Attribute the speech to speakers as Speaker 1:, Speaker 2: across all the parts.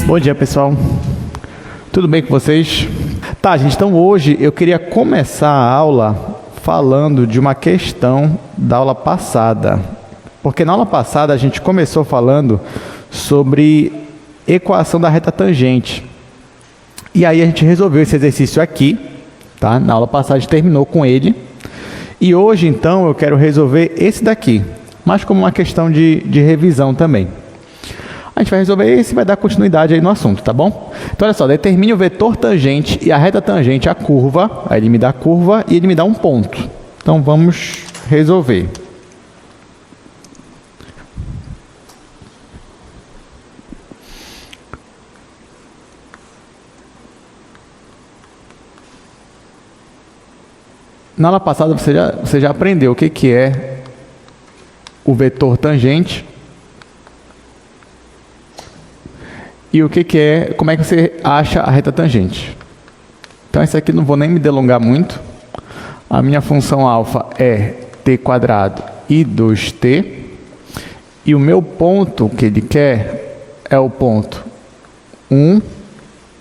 Speaker 1: Bom dia, pessoal. Tudo bem com vocês? Tá, gente, então hoje eu queria começar a aula falando de uma questão da aula passada. Porque na aula passada a gente começou falando sobre equação da reta tangente. E aí a gente resolveu esse exercício aqui, tá? Na aula passada a gente terminou com ele. E hoje, então, eu quero resolver esse daqui, mas como uma questão de revisão também. A gente vai resolver esse e vai dar continuidade aí no assunto, tá bom? Então, olha só, determine o vetor tangente e a reta tangente à curva. Aí ele me dá a curva e ele me dá um ponto. Então, vamos resolver. Na aula passada, você já aprendeu o que é o vetor tangente. E o que é, como é que você acha a reta tangente? Então, esse aqui não vou nem me delongar muito. A minha função alfa é t² e 2t. E o meu ponto que ele quer é o ponto 1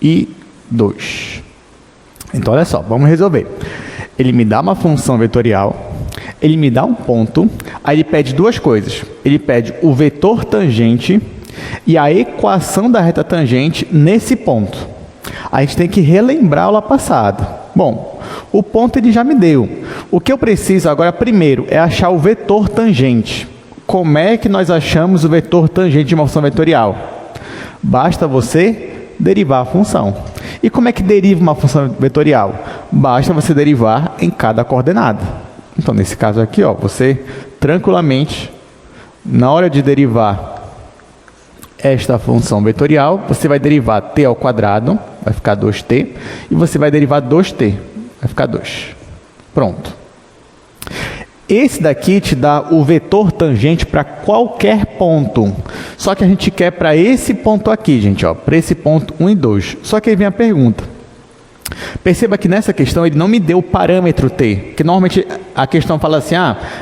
Speaker 1: e 2. Então, olha só, vamos resolver. Ele me dá uma função vetorial, ele me dá um ponto, aí ele pede duas coisas. Ele pede o vetor tangente e a equação da reta tangente nesse ponto. A gente tem que relembrar a aula passada. Bom, o ponto ele já me deu. O que eu preciso agora primeiro é achar o vetor tangente. Como é que nós achamos o vetor tangente de uma função vetorial? Basta você derivar a função. E como é que deriva uma função vetorial? Basta você derivar em cada coordenada. Então, nesse caso aqui, ó, você tranquilamente, na hora de derivar esta função vetorial, você vai derivar t ao quadrado, vai ficar 2t, e você vai derivar 2t, vai ficar 2. Pronto. Esse daqui te dá o vetor tangente para qualquer ponto. Só que a gente quer para esse ponto aqui, gente, ó, para esse ponto 1 e 2. Só que aí vem a pergunta. Perceba que nessa questão ele não me deu o parâmetro t, que normalmente a questão fala assim,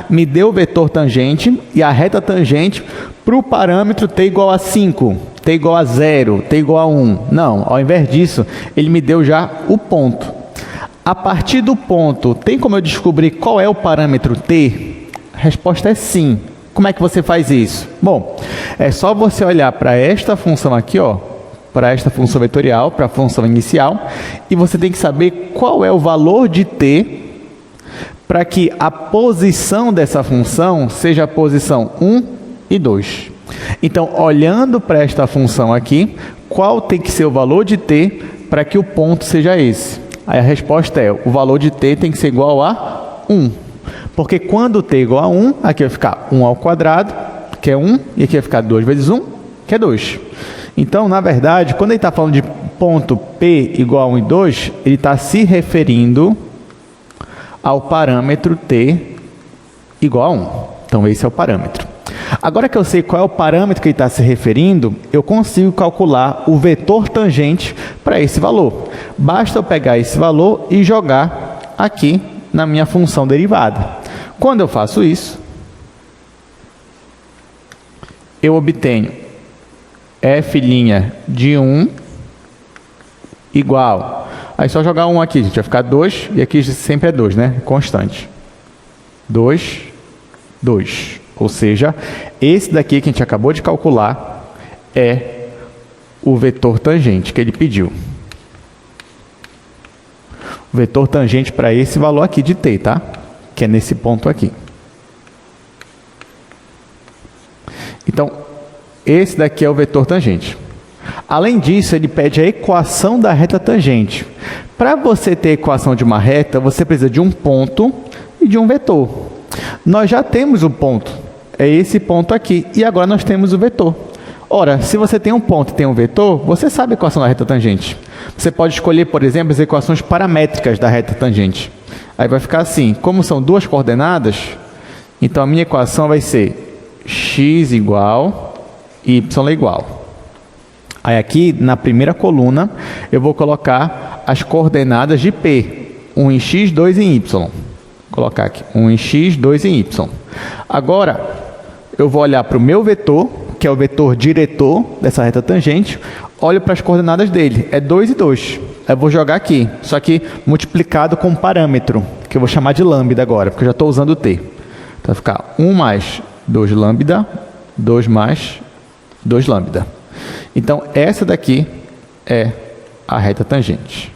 Speaker 1: me deu o vetor tangente e a reta tangente para o parâmetro t igual a 5, t igual a 0, t igual a 1. Não, ao invés disso, ele me deu já o ponto. A partir do ponto, tem como eu descobrir qual é o parâmetro t? A resposta é sim. Como é que você faz isso? Bom, é só você olhar para esta função aqui, ó, para esta função vetorial, para a função inicial, e você tem que saber qual é o valor de t para que a posição dessa função seja a posição 1 e 2. Então, olhando para esta função aqui, qual tem que ser o valor de t para que o ponto seja esse? Aí a resposta é, o valor de t tem que ser igual a 1. Porque quando t é igual a 1, aqui vai ficar 1 ao quadrado, que é 1, e aqui vai ficar 2 vezes 1, que é 2. Então, na verdade, quando ele está falando de ponto P igual a 1 e 2, ele está se referindo ao parâmetro t igual a 1. Então, esse é o parâmetro. Agora que eu sei qual é o parâmetro que ele está se referindo, eu consigo calcular o vetor tangente para esse valor. Basta eu pegar esse valor e jogar aqui na minha função derivada. Quando eu faço isso, eu obtenho f' de 1 igual. Aí só jogar 1 aqui, gente, vai ficar 2, e aqui sempre é 2, né? Constante. 2, 2. Ou seja, esse daqui que a gente acabou de calcular é o vetor tangente que ele pediu. O vetor tangente para esse valor aqui de t, tá? Que é nesse ponto aqui. Então, esse daqui é o vetor tangente. Além disso, ele pede a equação da reta tangente. Para você ter a equação de uma reta, você precisa de um ponto e de um vetor. Nós já temos o ponto, é esse ponto aqui, e agora nós temos o vetor. Ora, se você tem um ponto e tem um vetor, você sabe a equação da reta tangente. Você pode escolher, por exemplo, as equações paramétricas da reta tangente. Aí vai ficar assim, como são duas coordenadas, então a minha equação vai ser x igual, y é igual. Aí aqui, na primeira coluna, eu vou colocar as coordenadas de P. 1 em x, 2 em y. Vou colocar aqui, 1 em x, 2 em y. Agora, eu vou olhar para o meu vetor, que é o vetor diretor dessa reta tangente, olho para as coordenadas dele, é 2 e 2. Eu vou jogar aqui, só que multiplicado com um parâmetro, que eu vou chamar de lambda agora, porque eu já estou usando o t. Então vai ficar 1 mais 2 lambda, 2 mais 2 lambda. Então, essa daqui é a reta tangente.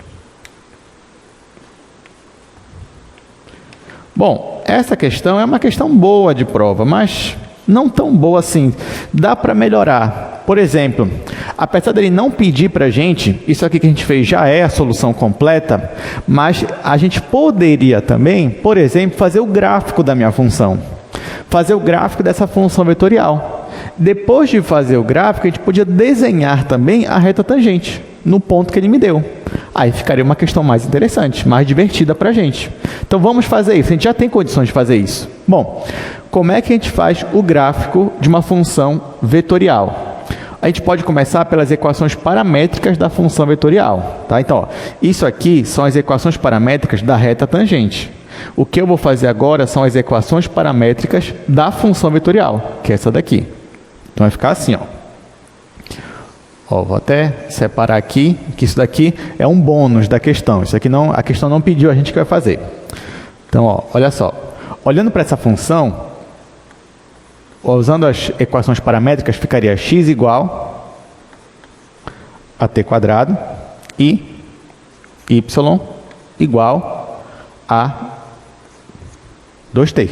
Speaker 1: Bom, essa questão é uma questão boa de prova, mas não tão boa assim. Dá para melhorar. Por exemplo, apesar dele não pedir para a gente, isso aqui que a gente fez já é a solução completa, mas a gente poderia também, por exemplo, fazer o gráfico da minha função. Fazer o gráfico dessa função vetorial. Depois de fazer o gráfico, a gente podia desenhar também a reta tangente, no ponto que ele me deu. Aí ficaria uma questão mais interessante, mais divertida para a gente. Então vamos fazer isso, a gente já tem condições de fazer isso. Bom, como é que a gente faz o gráfico de uma função vetorial? A gente pode começar pelas equações paramétricas da função vetorial. Tá? Então, ó, isso aqui são as equações paramétricas da reta tangente. O que eu vou fazer agora são as equações paramétricas da função vetorial, que é essa daqui. Então vai ficar assim, ó. Vou até separar aqui, que isso daqui é um bônus da questão. Isso aqui não, a questão não pediu a gente que vai fazer. Então, ó, olha só. Olhando para essa função, usando as equações paramétricas, ficaria x igual a t quadrado e y igual a 2t.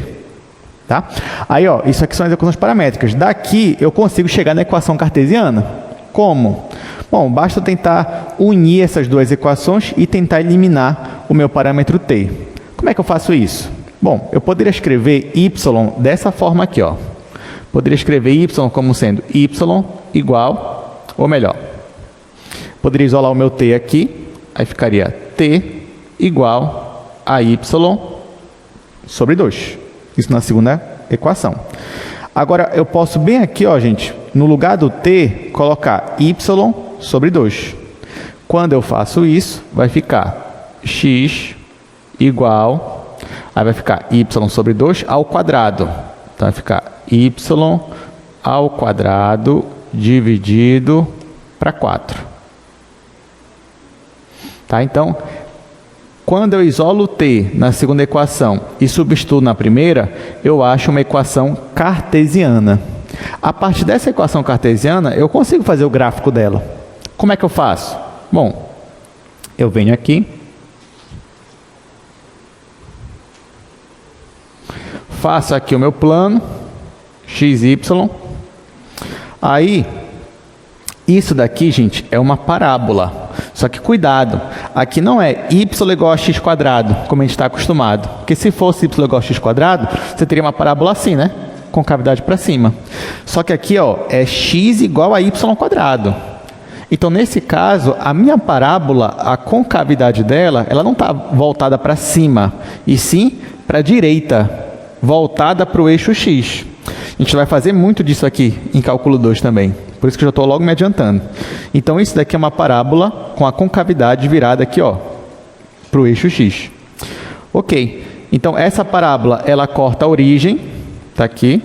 Speaker 1: Tá? Aí, ó, isso aqui são as equações paramétricas. Daqui eu consigo chegar na equação cartesiana. Como? Bom, basta tentar unir essas duas equações e tentar eliminar o meu parâmetro t. Como é que eu faço isso? Bom, eu poderia escrever y dessa forma aqui, ó. Poderia escrever y como sendo y igual, ou melhor, poderia isolar o meu t aqui, aí ficaria t igual a y sobre 2. Isso na segunda equação. Agora, eu posso bem aqui, ó, gente, no lugar do t, colocar y sobre 2. Quando eu faço isso, vai ficar x igual, aí vai ficar y sobre 2 ao quadrado. Então, vai ficar y ao quadrado dividido para 4. Tá? Então, quando eu isolo o t na segunda equação e substituo na primeira, eu acho uma equação cartesiana. A partir dessa equação cartesiana, eu consigo fazer o gráfico dela. Como é que eu faço? Bom, eu venho aqui, faço aqui o meu plano, x, y. Aí, isso daqui, gente, é uma parábola. Só que cuidado, aqui não é y igual a x quadrado, como a gente está acostumado. Porque se fosse y igual a x quadrado, você teria uma parábola assim, né? Com cavidade para cima. Só que aqui, ó, é x igual a y quadrado. Então, nesse caso, a minha parábola, a concavidade dela, ela não está voltada para cima, e sim para a direita, voltada para o eixo x. A gente vai fazer muito disso aqui em cálculo 2 também. Por isso que eu já estou logo me adiantando. Então, isso daqui é uma parábola com a concavidade virada aqui, ó, para o eixo x. Ok. Então, essa parábola, ela corta a origem, está aqui.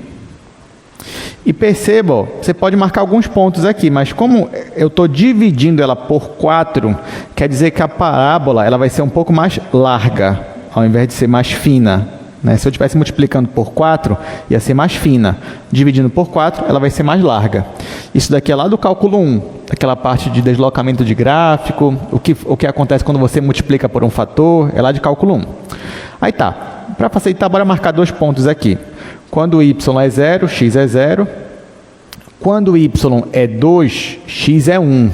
Speaker 1: E perceba, ó, você pode marcar alguns pontos aqui, mas como eu estou dividindo ela por 4, quer dizer que a parábola ela vai ser um pouco mais larga, ao invés de ser mais fina. Né? Se eu estivesse multiplicando por 4, ia ser mais fina. Dividindo por 4, ela vai ser mais larga. Isso daqui é lá do cálculo 1, aquela parte de deslocamento de gráfico, o que acontece quando você multiplica por um fator, é lá de cálculo 1. Aí tá, para facilitar, bora marcar 2 pontos aqui. Quando y é 0, x é 0. Quando y é 2, x é 1.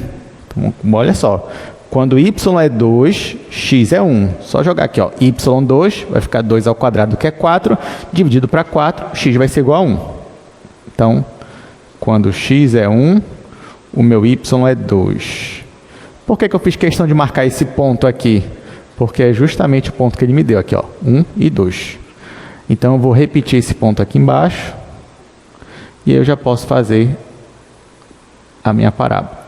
Speaker 1: Então, olha só. Quando y é 2, x é 1. Só jogar aqui, ó, y2 vai ficar 2 ao quadrado, que é 4, dividido para 4, x vai ser igual a 1. Então, quando x é 1, o meu y é 2. Por que eu fiz questão de marcar esse ponto aqui? Porque é justamente o ponto que ele me deu aqui, ó, 1 e 2. Então, eu vou repetir esse ponto aqui embaixo, e eu já posso fazer a minha parábola.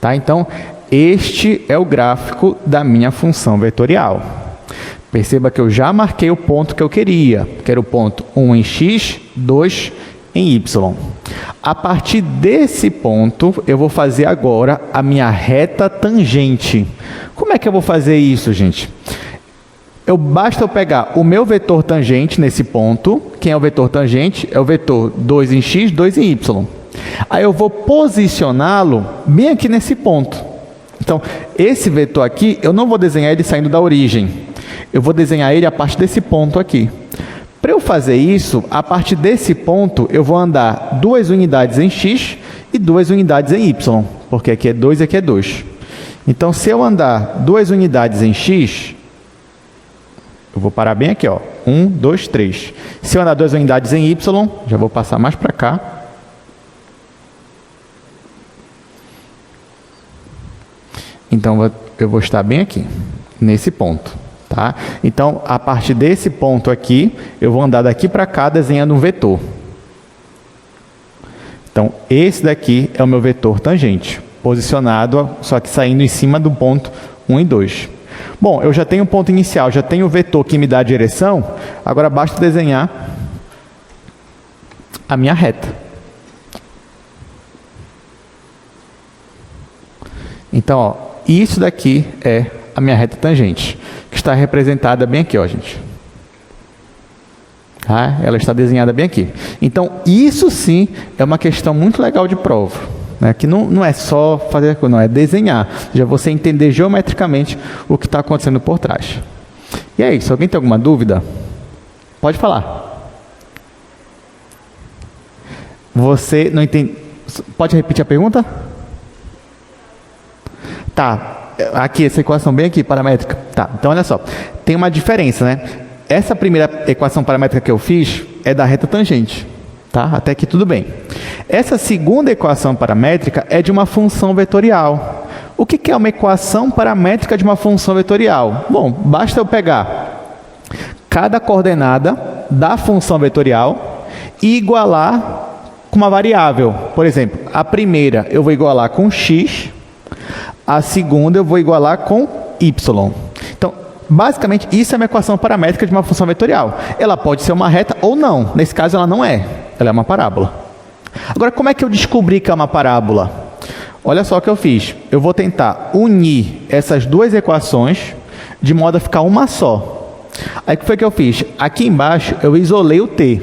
Speaker 1: Tá? Então, este é o gráfico da minha função vetorial. Perceba que eu já marquei o ponto que eu queria, que era o ponto 1 em x, 2 em y. A partir desse ponto, eu vou fazer agora a minha reta tangente. Como é que eu vou fazer isso, gente? Basta eu pegar o meu vetor tangente nesse ponto. Quem é o vetor tangente? É o vetor 2 em x, 2 em y. Aí eu vou posicioná-lo bem aqui nesse ponto. Então, esse vetor aqui, eu não vou desenhar ele saindo da origem. Eu vou desenhar ele a partir desse ponto aqui. Para eu fazer isso, a partir desse ponto, eu vou andar 2 unidades em x e 2 unidades em y, porque aqui é 2 e aqui é 2. Então, se eu andar 2 unidades em x, eu vou parar bem aqui, ó. 1, 2, 3. Se eu andar 2 unidades em y, já vou passar mais para cá. Então, eu vou estar bem aqui, nesse ponto. Tá? Então, a partir desse ponto aqui, eu vou andar daqui para cá desenhando um vetor. Então, esse daqui é o meu vetor tangente, posicionado, só que saindo em cima do ponto 1 e 2. Bom, eu já tenho o ponto inicial, já tenho o vetor que me dá a direção, agora basta desenhar a minha reta. Então, ó, isso daqui é a minha reta tangente, que está representada bem aqui, ó, gente. Tá? Ela está desenhada bem aqui. Então, isso sim é uma questão muito legal de prova, né? Que não é só fazer, não, é desenhar. Já você entender geometricamente o que está acontecendo por trás. E é isso. Alguém tem alguma dúvida? Pode falar. Você não entende? Pode repetir a pergunta? Tá. Aqui, essa equação bem aqui, paramétrica. Tá, então olha só. Tem uma diferença, né? Essa primeira equação paramétrica que eu fiz é da reta tangente. Tá? Até aqui tudo bem. Essa segunda equação paramétrica é de uma função vetorial. O que é uma equação paramétrica de uma função vetorial? Bom, basta eu pegar cada coordenada da função vetorial e igualar com uma variável. Por exemplo, a primeira eu vou igualar com x, a segunda eu vou igualar com y. Então, basicamente, isso é uma equação paramétrica de uma função vetorial. Ela pode ser uma reta ou não. Nesse caso, ela não é. Ela é uma parábola. Agora, como é que eu descobri que é uma parábola? Olha só o que eu fiz. Eu vou tentar unir essas duas equações de modo a ficar uma só. Aí, o que foi que eu fiz? Aqui embaixo, eu isolei o t.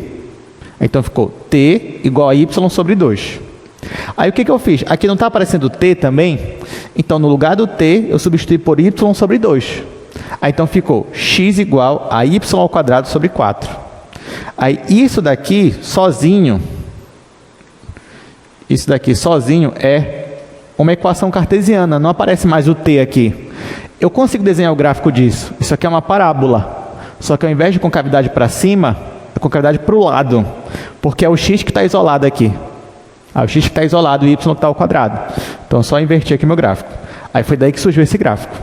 Speaker 1: Então, ficou t igual a y sobre 2. Aí o que eu fiz? Aqui não está aparecendo t também? Então, no lugar do t, eu substituí por y sobre 2. Aí, então, ficou x igual a y ao quadrado sobre 4. Aí, isso daqui sozinho é uma equação cartesiana. Não aparece mais o t aqui. Eu consigo desenhar o gráfico disso. Isso aqui é uma parábola. Só que ao invés de concavidade para cima, é concavidade para o lado. Porque é o x que está isolado aqui. O x que está isolado e o y que está ao quadrado. Então, é só inverter aqui meu gráfico. Aí foi daí que surgiu esse gráfico.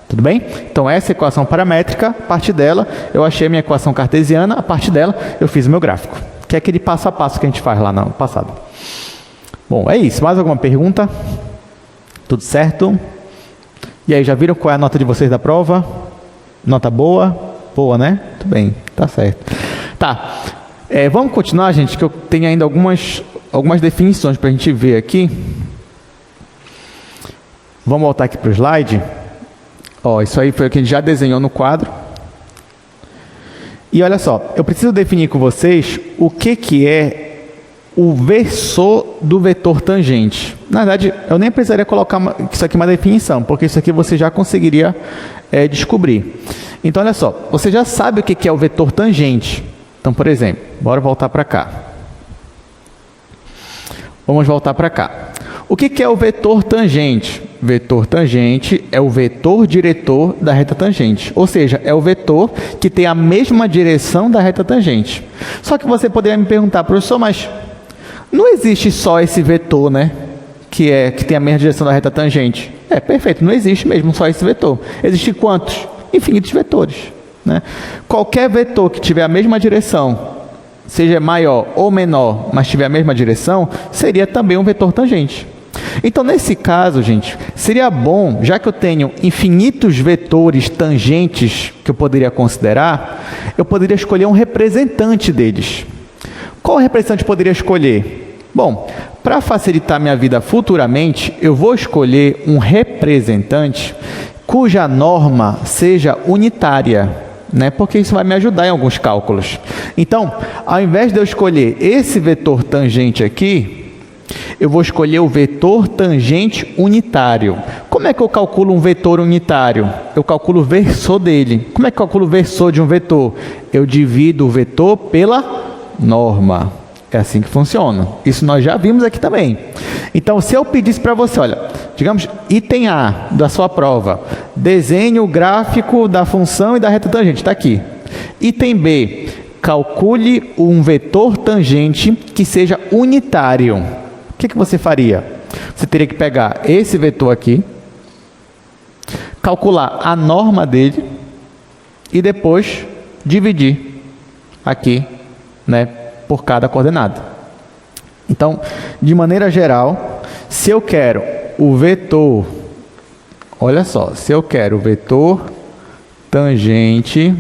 Speaker 1: Tudo bem? Então, essa equação paramétrica, a partir dela, eu achei a minha equação cartesiana, a partir dela, eu fiz o meu gráfico. Que é aquele passo a passo que a gente faz lá no passado. Bom, é isso. Mais alguma pergunta? Tudo certo? E aí, já viram qual é a nota de vocês da prova? Nota boa? Boa, né? Tudo bem, tá certo. Tá. Vamos continuar, gente, que eu tenho ainda algumas definições para a gente ver aqui. Vamos voltar aqui para o slide. Ó, isso aí foi o que a gente já desenhou no quadro. E olha só, eu preciso definir com vocês o que é o versor do vetor tangente. Na verdade, eu nem precisaria colocar isso aqui uma definição, porque isso aqui você já conseguiria descobrir. Então, olha só, você já sabe o que é o vetor tangente. Então, por exemplo, bora voltar para cá. Vamos voltar para cá. O que é o vetor tangente? Vetor tangente é o vetor diretor da reta tangente. Ou seja, é o vetor que tem a mesma direção da reta tangente. Só que você poderia me perguntar, professor, mas não existe só esse vetor, né? Que tem a mesma direção da reta tangente. Perfeito, não existe mesmo só esse vetor. Existem quantos? Infinitos vetores, né? Qualquer vetor que tiver a mesma direção, seja maior ou menor, mas tiver a mesma direção, seria também um vetor tangente. Então, nesse caso, gente, seria bom, já que eu tenho infinitos vetores tangentes que eu poderia considerar, eu poderia escolher um representante deles. Qual representante eu poderia escolher? Bom, para facilitar minha vida futuramente, eu vou escolher um representante cuja norma seja unitária, né? Porque isso vai me ajudar em alguns cálculos. Então, ao invés de eu escolher esse vetor tangente aqui, eu vou escolher o vetor tangente unitário. Como é que eu calculo um vetor unitário? Eu calculo o versor dele. Como é que eu calculo o versor de um vetor? Eu divido o vetor pela norma. É assim que funciona. Isso nós já vimos aqui também. Então, se eu pedisse para você, olha, digamos, item A da sua prova, desenhe o gráfico da função e da reta tangente, está aqui. Item B, calcule um vetor tangente que seja unitário. O que você faria? Você teria que pegar esse vetor aqui, calcular a norma dele e depois dividir aqui, né, por cada coordenada. Então, de maneira geral, se eu quero o vetor, olha só, se eu quero o vetor tangente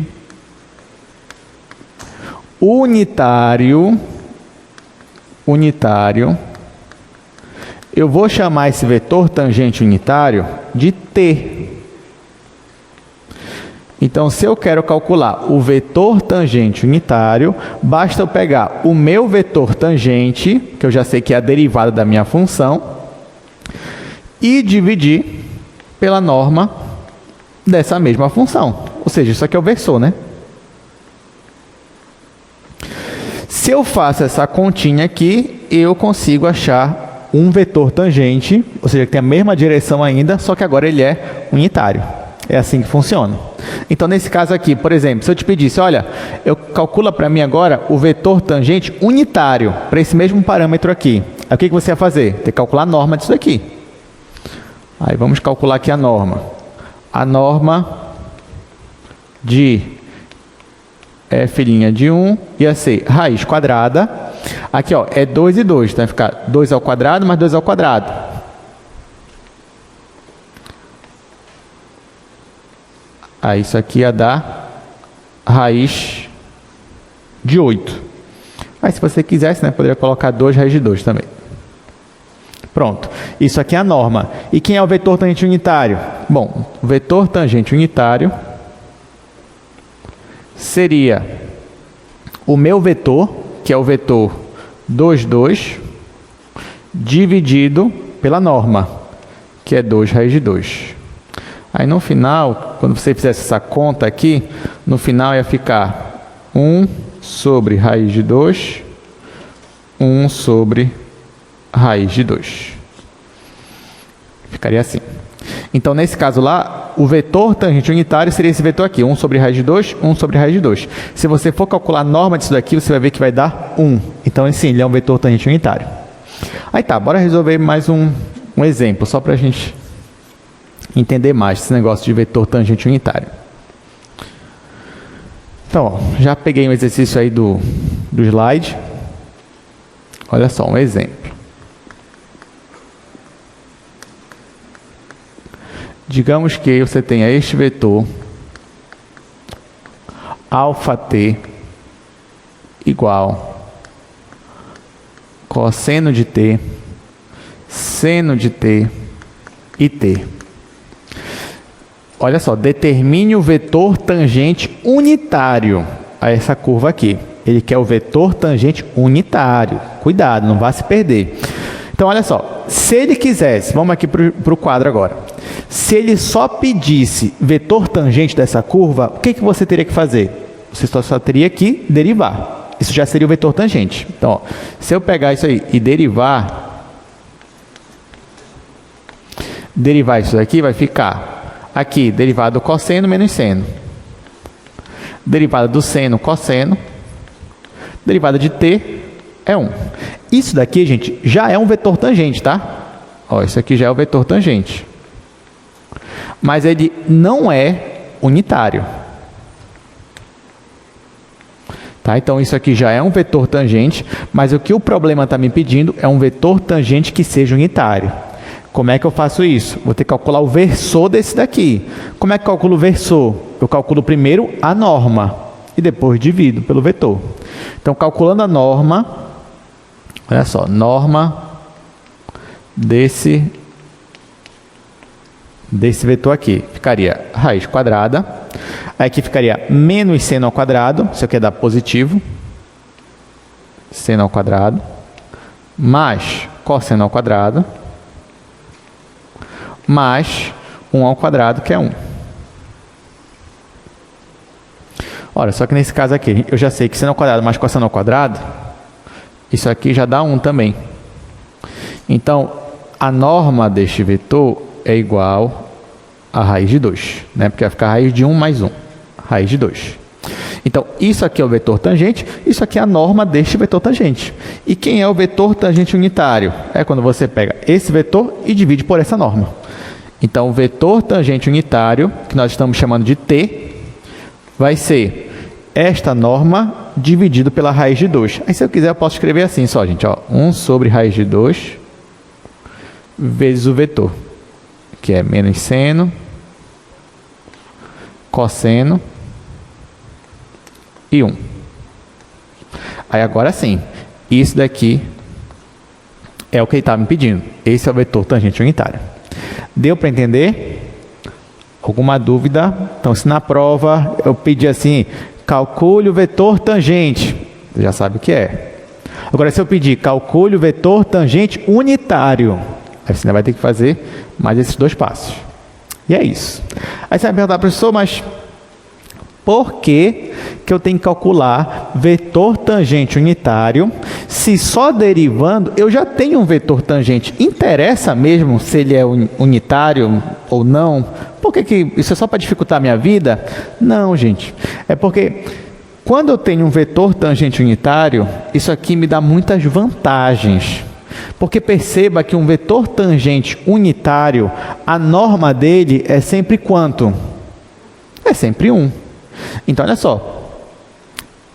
Speaker 1: unitário, eu vou chamar esse vetor tangente unitário de T. Então, se eu quero calcular o vetor tangente unitário, basta eu pegar o meu vetor tangente, que eu já sei que é a derivada da minha função, e dividir pela norma dessa mesma função. Ou seja, isso aqui é o versor, né? Se eu faço essa continha aqui, eu consigo achar um vetor tangente, ou seja, que tem a mesma direção ainda, só que agora ele é unitário. É assim que funciona. Então, nesse caso aqui, por exemplo, se eu te pedisse, olha, eu calcula para mim agora o vetor tangente unitário para esse mesmo parâmetro aqui. Aí o que você vai fazer? Tem que calcular a norma disso daqui. Aí vamos calcular aqui a norma. A norma de f' de 1 ia ser raiz quadrada. Aqui, ó, é 2 e 2, então vai ficar 2 ao quadrado mais 2 ao quadrado. Aí isso aqui ia dar raiz de 8. Aí se você quisesse, né, poderia colocar 2 raiz de 2 também. Pronto. Isso aqui é a norma. E quem é o vetor tangente unitário? Bom, o vetor tangente unitário seria o meu vetor, que é o vetor 2, 2, dividido pela norma, que é 2 raiz de 2. Aí no final, quando você fizesse essa conta aqui, no final ia ficar 1 sobre raiz de 2, 1 sobre raiz de 2. Ficaria assim. Então, nesse caso lá, o vetor tangente unitário seria esse vetor aqui, 1 sobre raiz de 2, 1 sobre raiz de 2. Se você for calcular a norma disso daqui, você vai ver que vai dar 1. Então, sim, ele é um vetor tangente unitário. Aí tá, bora resolver mais um exemplo, só para a gente entender mais esse negócio de vetor tangente unitário. Então, ó, já peguei um exercício aí do slide. Olha só, um exemplo. Digamos que você tenha este vetor αt igual cosseno de t, seno de t e t. Olha só, determine o vetor tangente unitário a essa curva aqui. Ele quer o vetor tangente unitário. Cuidado, não vá se perder. Então, olha só, se ele quisesse, vamos aqui para o quadro agora. Se ele só pedisse vetor tangente dessa curva, o que você teria que fazer? Você só teria que derivar. Isso já seria o vetor tangente. Então, ó, se eu pegar isso aí e derivar isso daqui, vai ficar aqui, derivada do cosseno menos seno. Derivada do seno, cosseno. Derivada de t é 1. Isso daqui, gente, já é um vetor tangente, tá? Ó, isso aqui já é o vetor tangente. Mas ele não é unitário. Tá? Então, isso aqui já é um vetor tangente, mas o que o problema está me pedindo é um vetor tangente que seja unitário. Como é que eu faço isso? Vou ter que calcular o versor desse daqui. Como é que eu calculo o versor? Eu calculo primeiro a norma e depois divido pelo vetor. Então, calculando a norma, olha só, norma desse vetor aqui, ficaria raiz quadrada. Aí aqui ficaria menos seno ao quadrado, isso aqui é dar positivo, seno ao quadrado, mais cosseno ao quadrado, mais 1 ao quadrado, que é 1. Olha, só que nesse caso aqui, eu já sei que seno ao quadrado mais cosseno ao quadrado, isso aqui já dá 1 também. Então, a norma deste vetor é igual a raiz de 2, né? Porque vai ficar raiz de 1 mais 1, raiz de 2. Então, isso aqui é o vetor tangente, isso aqui é a norma deste vetor tangente. E quem é o vetor tangente unitário? É quando você pega esse vetor e divide por essa norma. Então, o vetor tangente unitário, que nós estamos chamando de T, vai ser esta norma dividido pela raiz de 2. Aí, se eu quiser, eu posso escrever assim só, gente. Ó, 1 sobre raiz de 2 vezes o vetor, que é menos seno, cosseno e 1. Aí, agora sim, isso daqui é o que ele está me pedindo. Esse é o vetor tangente unitário. Deu para entender? Alguma dúvida? Então, se na prova eu pedir assim, calcule o vetor tangente, você já sabe o que é. Agora, se eu pedir calcule o vetor tangente unitário, aí você ainda vai ter que fazer mais esses 2 passos. E é isso. Aí você vai perguntar, professor, mas por que eu tenho que calcular vetor tangente unitário se só derivando eu já tenho um vetor tangente? Interessa mesmo se ele é unitário ou não? Por que isso é só para dificultar a minha vida? Não, gente. É porque quando eu tenho um vetor tangente unitário, isso aqui me dá muitas vantagens. Porque perceba que um vetor tangente unitário, a norma dele é sempre quanto? É sempre 1. Então, olha só,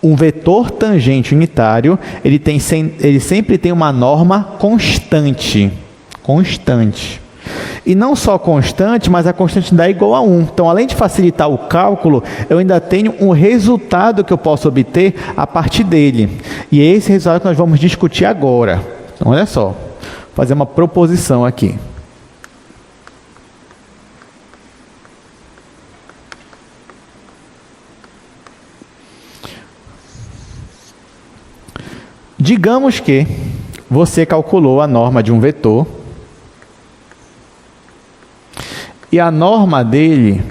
Speaker 1: um vetor tangente unitário, ele sempre tem uma norma constante. E não só constante, mas a constante dá igual a 1. Então, além de facilitar o cálculo, eu ainda tenho um resultado que eu posso obter a partir dele. E é esse resultado que nós vamos discutir agora. Então, olha só, vou fazer uma proposição aqui. Digamos que você calculou a norma de um vetor e a norma dele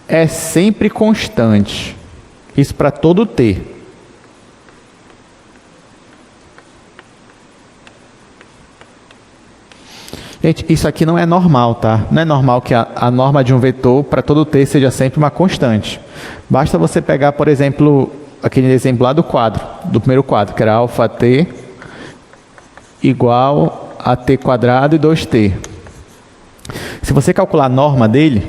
Speaker 1: é sempre constante. Isso para todo T. Gente, isso aqui não é normal, tá? Não é normal que a norma de um vetor para todo T seja sempre uma constante. Basta você pegar, por exemplo, aquele exemplo lá do primeiro quadro, que era alfa t igual a t quadrado e 2t. Se você calcular a norma dele,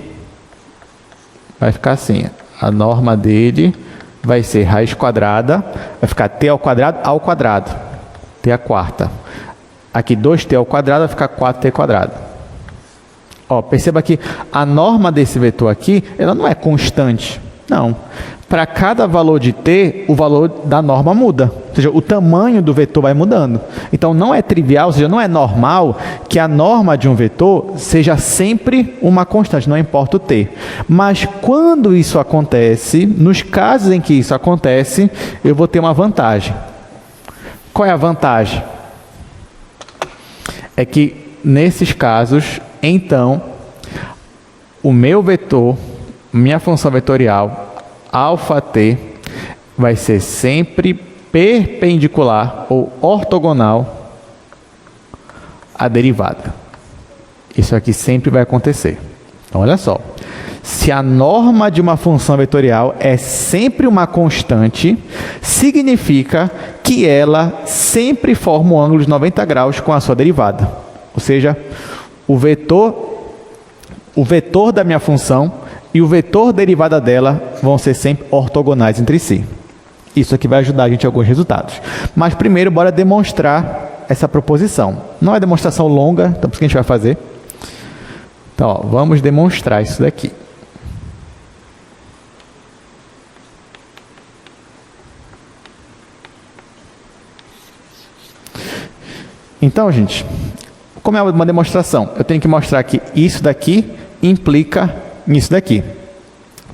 Speaker 1: vai ficar assim. A norma dele vai ser raiz quadrada, vai ficar t ao quadrado, t à quarta. Aqui 2t ao quadrado vai ficar 4t quadrado. Ó, perceba que a norma desse vetor aqui, ela não é constante. Não. Para cada valor de t, o valor da norma muda. Ou seja, o tamanho do vetor vai mudando. Então, não é trivial, ou seja, não é normal que a norma de um vetor seja sempre uma constante, não importa o t. Mas, quando isso acontece, nos casos em que isso acontece, eu vou ter uma vantagem. Qual é a vantagem? É que, nesses casos, então, o meu vetor, minha função vetorial, alfa t, vai ser sempre perpendicular ou ortogonal à derivada. Isso aqui sempre vai acontecer. Então, olha só. Se a norma de uma função vetorial é sempre uma constante, significa que ela sempre forma um ângulo de 90 graus com a sua derivada. Ou seja, o vetor da minha função e o vetor derivada dela vão ser sempre ortogonais entre si. Isso aqui vai ajudar a gente em alguns resultados. Mas primeiro, bora demonstrar essa proposição. Não é demonstração longa, então por isso que a gente vai fazer. Então, ó, vamos demonstrar isso daqui. Então, gente, como é uma demonstração, eu tenho que mostrar que isso daqui implica nisso daqui.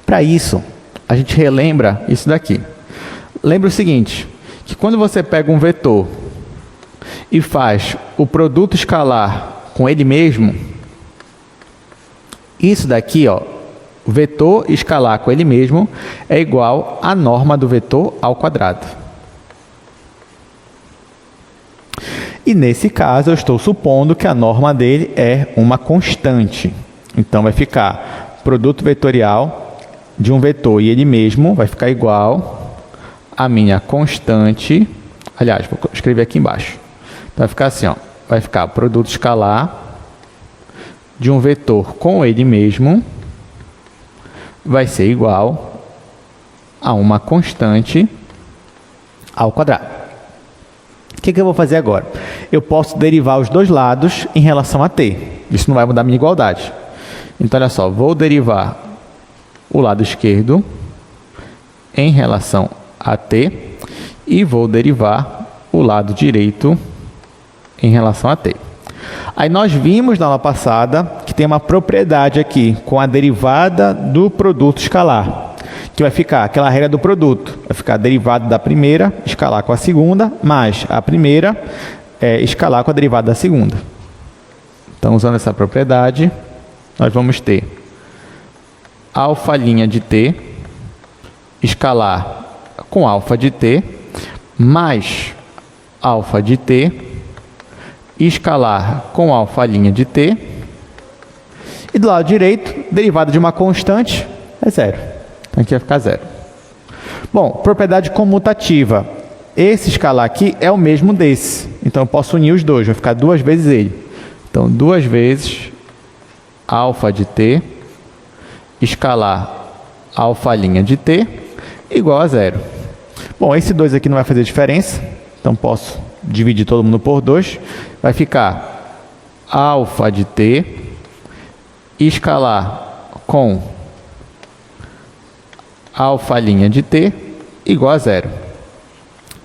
Speaker 1: Para isso, a gente relembra isso daqui. Lembra o seguinte, que quando você pega um vetor e faz o produto escalar com ele mesmo, isso daqui, ó, o vetor escalar com ele mesmo é igual à norma do vetor ao quadrado. E nesse caso eu estou supondo que a norma dele é uma constante. Então vai ficar produto vetorial de um vetor e ele mesmo vai ficar igual à minha constante. Aliás, vou escrever aqui embaixo. Então vai ficar assim, ó, vai ficar produto escalar de um vetor com ele mesmo vai ser igual a uma constante ao quadrado. O que eu vou fazer agora? Eu posso derivar os dois lados em relação a t. Isso não vai mudar a minha igualdade. Então, olha só, vou derivar o lado esquerdo em relação a t e vou derivar o lado direito em relação a t. Aí nós vimos na aula passada que tem uma propriedade aqui com a derivada do produto escalar, que vai ficar aquela regra do produto, vai ficar a derivada da primeira escalar com a segunda, mais a primeira escalar com a derivada da segunda. Então, usando essa propriedade, nós vamos ter alfa' de t escalar com alfa de t mais alfa de t escalar com alfa' de t, e do lado direito, derivada de uma constante é zero. Então aqui vai ficar zero. Bom, propriedade comutativa. Esse escalar aqui é o mesmo desse. Então eu posso unir os dois, vai ficar duas vezes ele. Então 2 vezes alfa de t escalar alfa' de t igual a zero. Bom, esse 2 aqui não vai fazer diferença, então posso dividir todo mundo por 2. Vai ficar alfa de t escalar com alfa' de t igual a zero.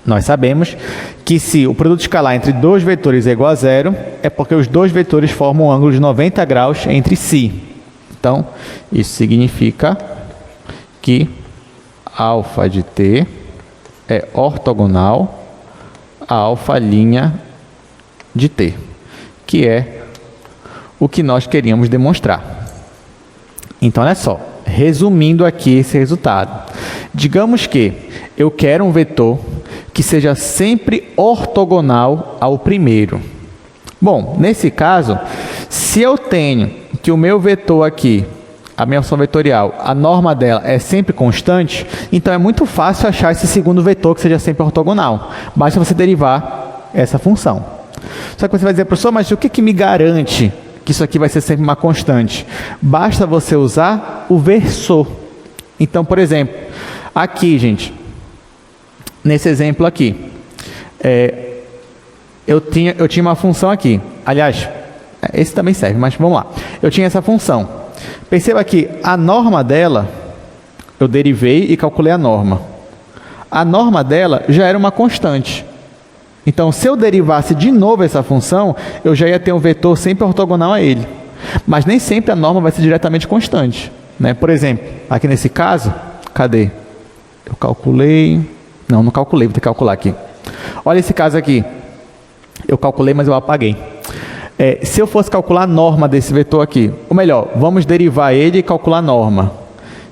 Speaker 1: Nós sabemos que se o produto escalar entre dois vetores é igual a zero, é porque os dois vetores formam um ângulo de 90 graus entre si. Então, isso significa que alfa de t é ortogonal a alfa' de t, que é o que nós queríamos demonstrar. Então, olha só, resumindo aqui esse resultado. Digamos que eu quero um vetor que seja sempre ortogonal ao primeiro. Bom, nesse caso, se eu tenho que o meu vetor aqui, a minha função vetorial, a norma dela é sempre constante, então é muito fácil achar esse segundo vetor que seja sempre ortogonal. Basta você derivar essa função. Só que você vai dizer, professor, mas o que me garante que isso aqui vai ser sempre uma constante? Basta você usar o versor. Então, por exemplo, aqui, gente, nesse exemplo aqui, eu tinha uma função aqui. Aliás, esse também serve, mas vamos lá. Eu tinha essa função. Perceba que a norma dela, eu derivei e calculei a norma. A norma dela já era uma constante. Então, se eu derivasse de novo essa função, eu já ia ter um vetor sempre ortogonal a ele. Mas nem sempre a norma vai ser diretamente constante, né? Por exemplo, aqui nesse caso, cadê? Eu calculei... Não calculei, vou ter que calcular aqui. Olha esse caso aqui. Eu calculei, mas eu apaguei. Se eu fosse calcular a norma desse vetor aqui, ou melhor, vamos derivar ele e calcular a norma.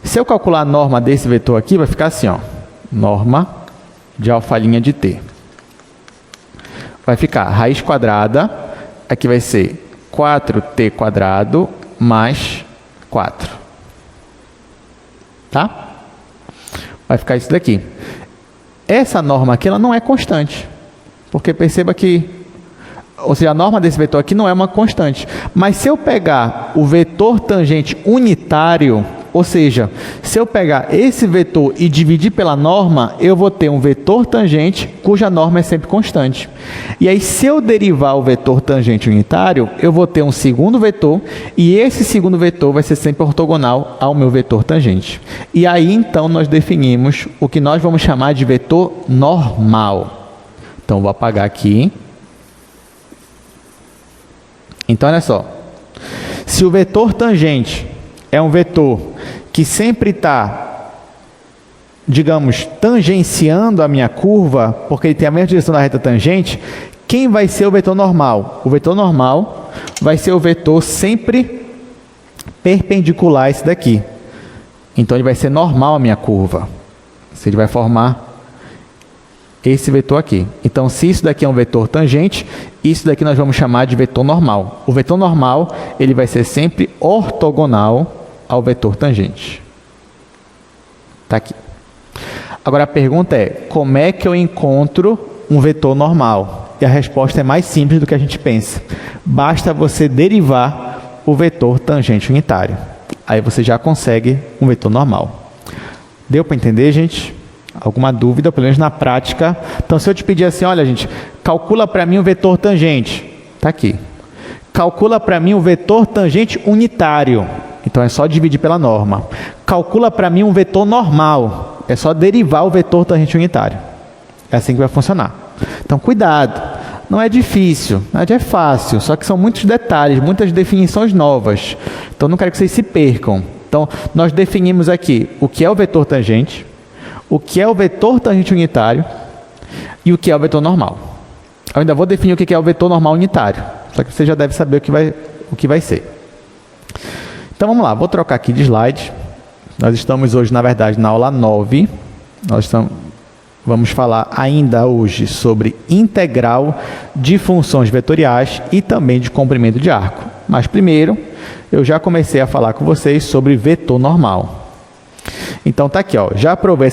Speaker 1: Se eu calcular a norma desse vetor aqui, vai ficar assim, ó, norma de alfa' de t. Vai ficar raiz quadrada, aqui vai ser 4t² mais 4. Tá? Vai ficar isso daqui. Essa norma aqui, ela não é constante, porque perceba que, ou seja, a norma desse vetor aqui não é uma constante. Mas se eu pegar o vetor tangente unitário, Ou seja, se eu pegar esse vetor e dividir pela norma, eu vou ter um vetor tangente cuja norma é sempre constante. E aí, se eu derivar o vetor tangente unitário, eu vou ter um segundo vetor e esse segundo vetor vai ser sempre ortogonal ao meu vetor tangente. E aí, então, nós definimos o que nós vamos chamar de vetor normal. Então, vou apagar aqui. Então, olha só. Se o vetor tangente é um vetor que sempre está, digamos, tangenciando a minha curva, porque ele tem a mesma direção da reta tangente, quem vai ser o vetor normal? O vetor normal vai ser o vetor sempre perpendicular a esse daqui. Então, ele vai ser normal a minha curva. Ele vai formar esse vetor aqui. Então, se isso daqui é um vetor tangente, isso daqui nós vamos chamar de vetor normal. O vetor normal, ele vai ser sempre ortogonal ao vetor tangente. Está aqui. Agora, a pergunta é, como é que eu encontro um vetor normal? E a resposta é mais simples do que a gente pensa. Basta você derivar o vetor tangente unitário. Aí você já consegue um vetor normal. Deu para entender, gente? Alguma dúvida, pelo menos na prática? Então, se eu te pedir assim, olha, gente, calcula para mim o vetor tangente. Está aqui. Calcula para mim o vetor tangente unitário. Então, é só dividir pela norma. Calcula para mim um vetor normal. É só derivar o vetor tangente unitário. É assim que vai funcionar. Então, cuidado. Não é difícil, é fácil. Só que são muitos detalhes, muitas definições novas. Então, não quero que vocês se percam. Então, nós definimos aqui o que é o vetor tangente, o que é o vetor tangente unitário e o que é o vetor normal. Eu ainda vou definir o que é o vetor normal unitário, só que você já deve saber o que vai ser. Então vamos lá, vou trocar aqui de slide. Nós estamos hoje, na verdade, na aula 9. Vamos falar ainda hoje sobre integral de funções vetoriais e também de comprimento de arco. Mas primeiro, eu já comecei a falar com vocês sobre vetor normal. Então tá aqui, ó, já provei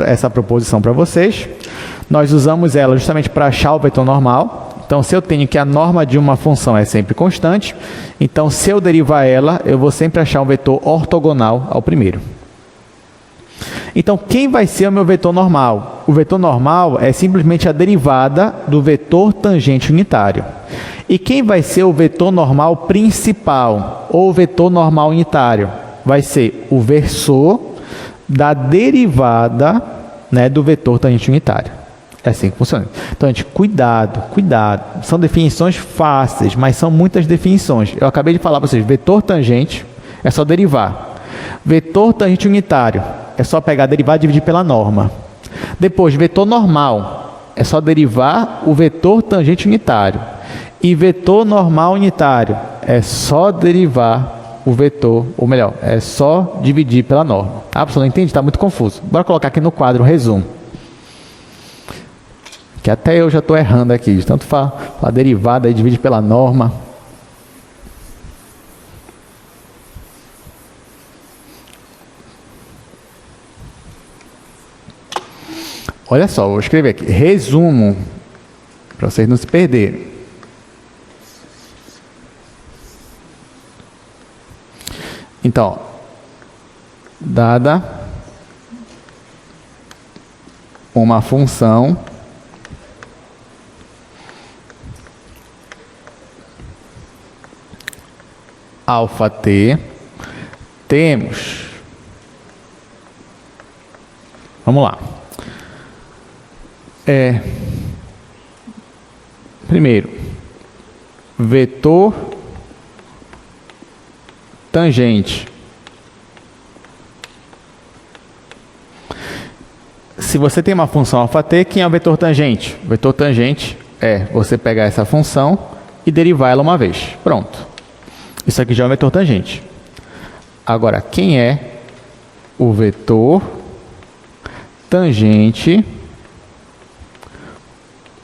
Speaker 1: essa proposição para vocês. Nós usamos ela justamente para achar o vetor normal. Então, se eu tenho que a norma de uma função é sempre constante, então se eu derivar ela, eu vou sempre achar um vetor ortogonal ao primeiro. Então, quem vai ser o meu vetor normal? O vetor normal é simplesmente a derivada do vetor tangente unitário. E quem vai ser o vetor normal principal, ou vetor normal unitário? Vai ser o versor da derivada, né, do vetor tangente unitário. É assim que funciona. Então, gente, cuidado. São definições fáceis, mas são muitas definições. Eu acabei de falar para vocês, vetor tangente é só derivar. Vetor tangente unitário é só pegar, derivar e dividir pela norma. Depois, vetor normal é só derivar o vetor tangente unitário. E vetor normal unitário é só derivar o vetor, ou melhor, é só dividir pela norma. Ah, professor, não entende? Está muito confuso. Bora colocar aqui no quadro um resumo. Que até eu já estou errando aqui. De tanto falar derivada e divide pela norma. Olha só, vou escrever aqui. Resumo, para vocês não se perderem. Então, dada uma função αt, temos, vamos lá, primeiro, vetor tangente. Se você tem uma função αt, quem é o vetor tangente? O vetor tangente é você pegar essa função e derivar ela uma vez. Pronto. Isso aqui já é um vetor tangente. Agora, quem é o vetor tangente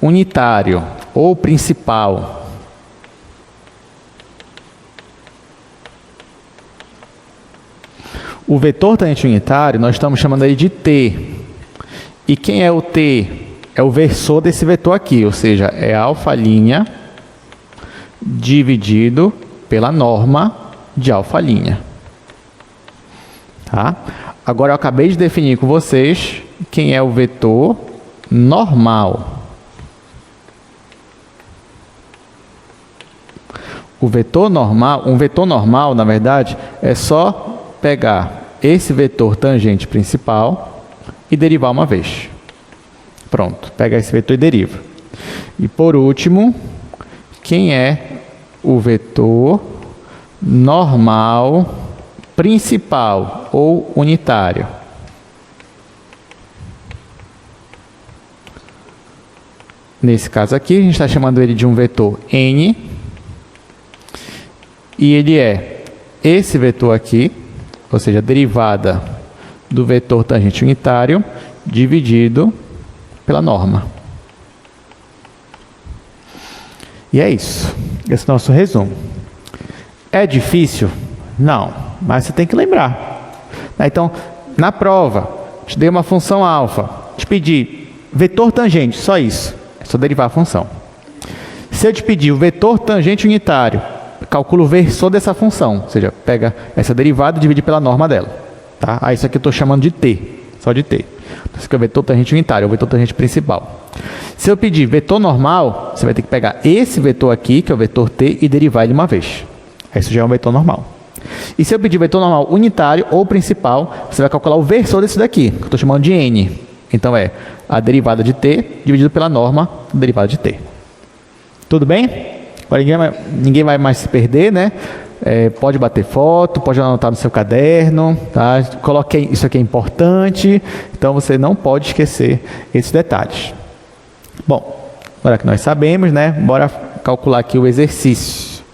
Speaker 1: unitário ou principal? O vetor tangente unitário, nós estamos chamando ele de T. E quem é o T? É o versor desse vetor aqui, ou seja, é α' dividido pela norma de α'. Tá? Agora eu acabei de definir com vocês quem é o vetor normal. O vetor normal, um vetor normal, na verdade, é só pegar esse vetor tangente principal e derivar uma vez. Pronto, pega esse vetor e deriva. E por último, quem é o vetor normal principal ou unitário? Nesse caso aqui, a gente está chamando ele de um vetor N. E ele é esse vetor aqui, ou seja, a derivada do vetor tangente unitário dividido pela norma. E é isso. Esse é o nosso resumo. É difícil? Não, mas você tem que lembrar. Então, na prova, te dei uma função alfa, te pedi vetor tangente, só isso. É só derivar a função. Se eu te pedir o vetor tangente unitário, calcula o versor dessa função, ou seja, pega essa derivada e divide pela norma dela. Tá? Aí isso aqui eu estou chamando de t, só de t. Então, isso aqui é o vetor tangente unitário, o vetor tangente principal. Se eu pedir vetor normal, você vai ter que pegar esse vetor aqui, que é o vetor t, e derivar ele uma vez. Isso já é um vetor normal. E se eu pedir vetor normal unitário ou principal, você vai calcular o versor desse daqui, que eu estou chamando de n. Então é a derivada de t dividido pela norma da derivada de t. Tudo bem? Agora ninguém vai mais se perder, né? Pode bater foto, pode anotar no seu caderno, tá? Coloque, isso aqui é importante, então você não pode esquecer esses detalhes. Bom, agora que nós sabemos, né? Bora calcular aqui o exercício.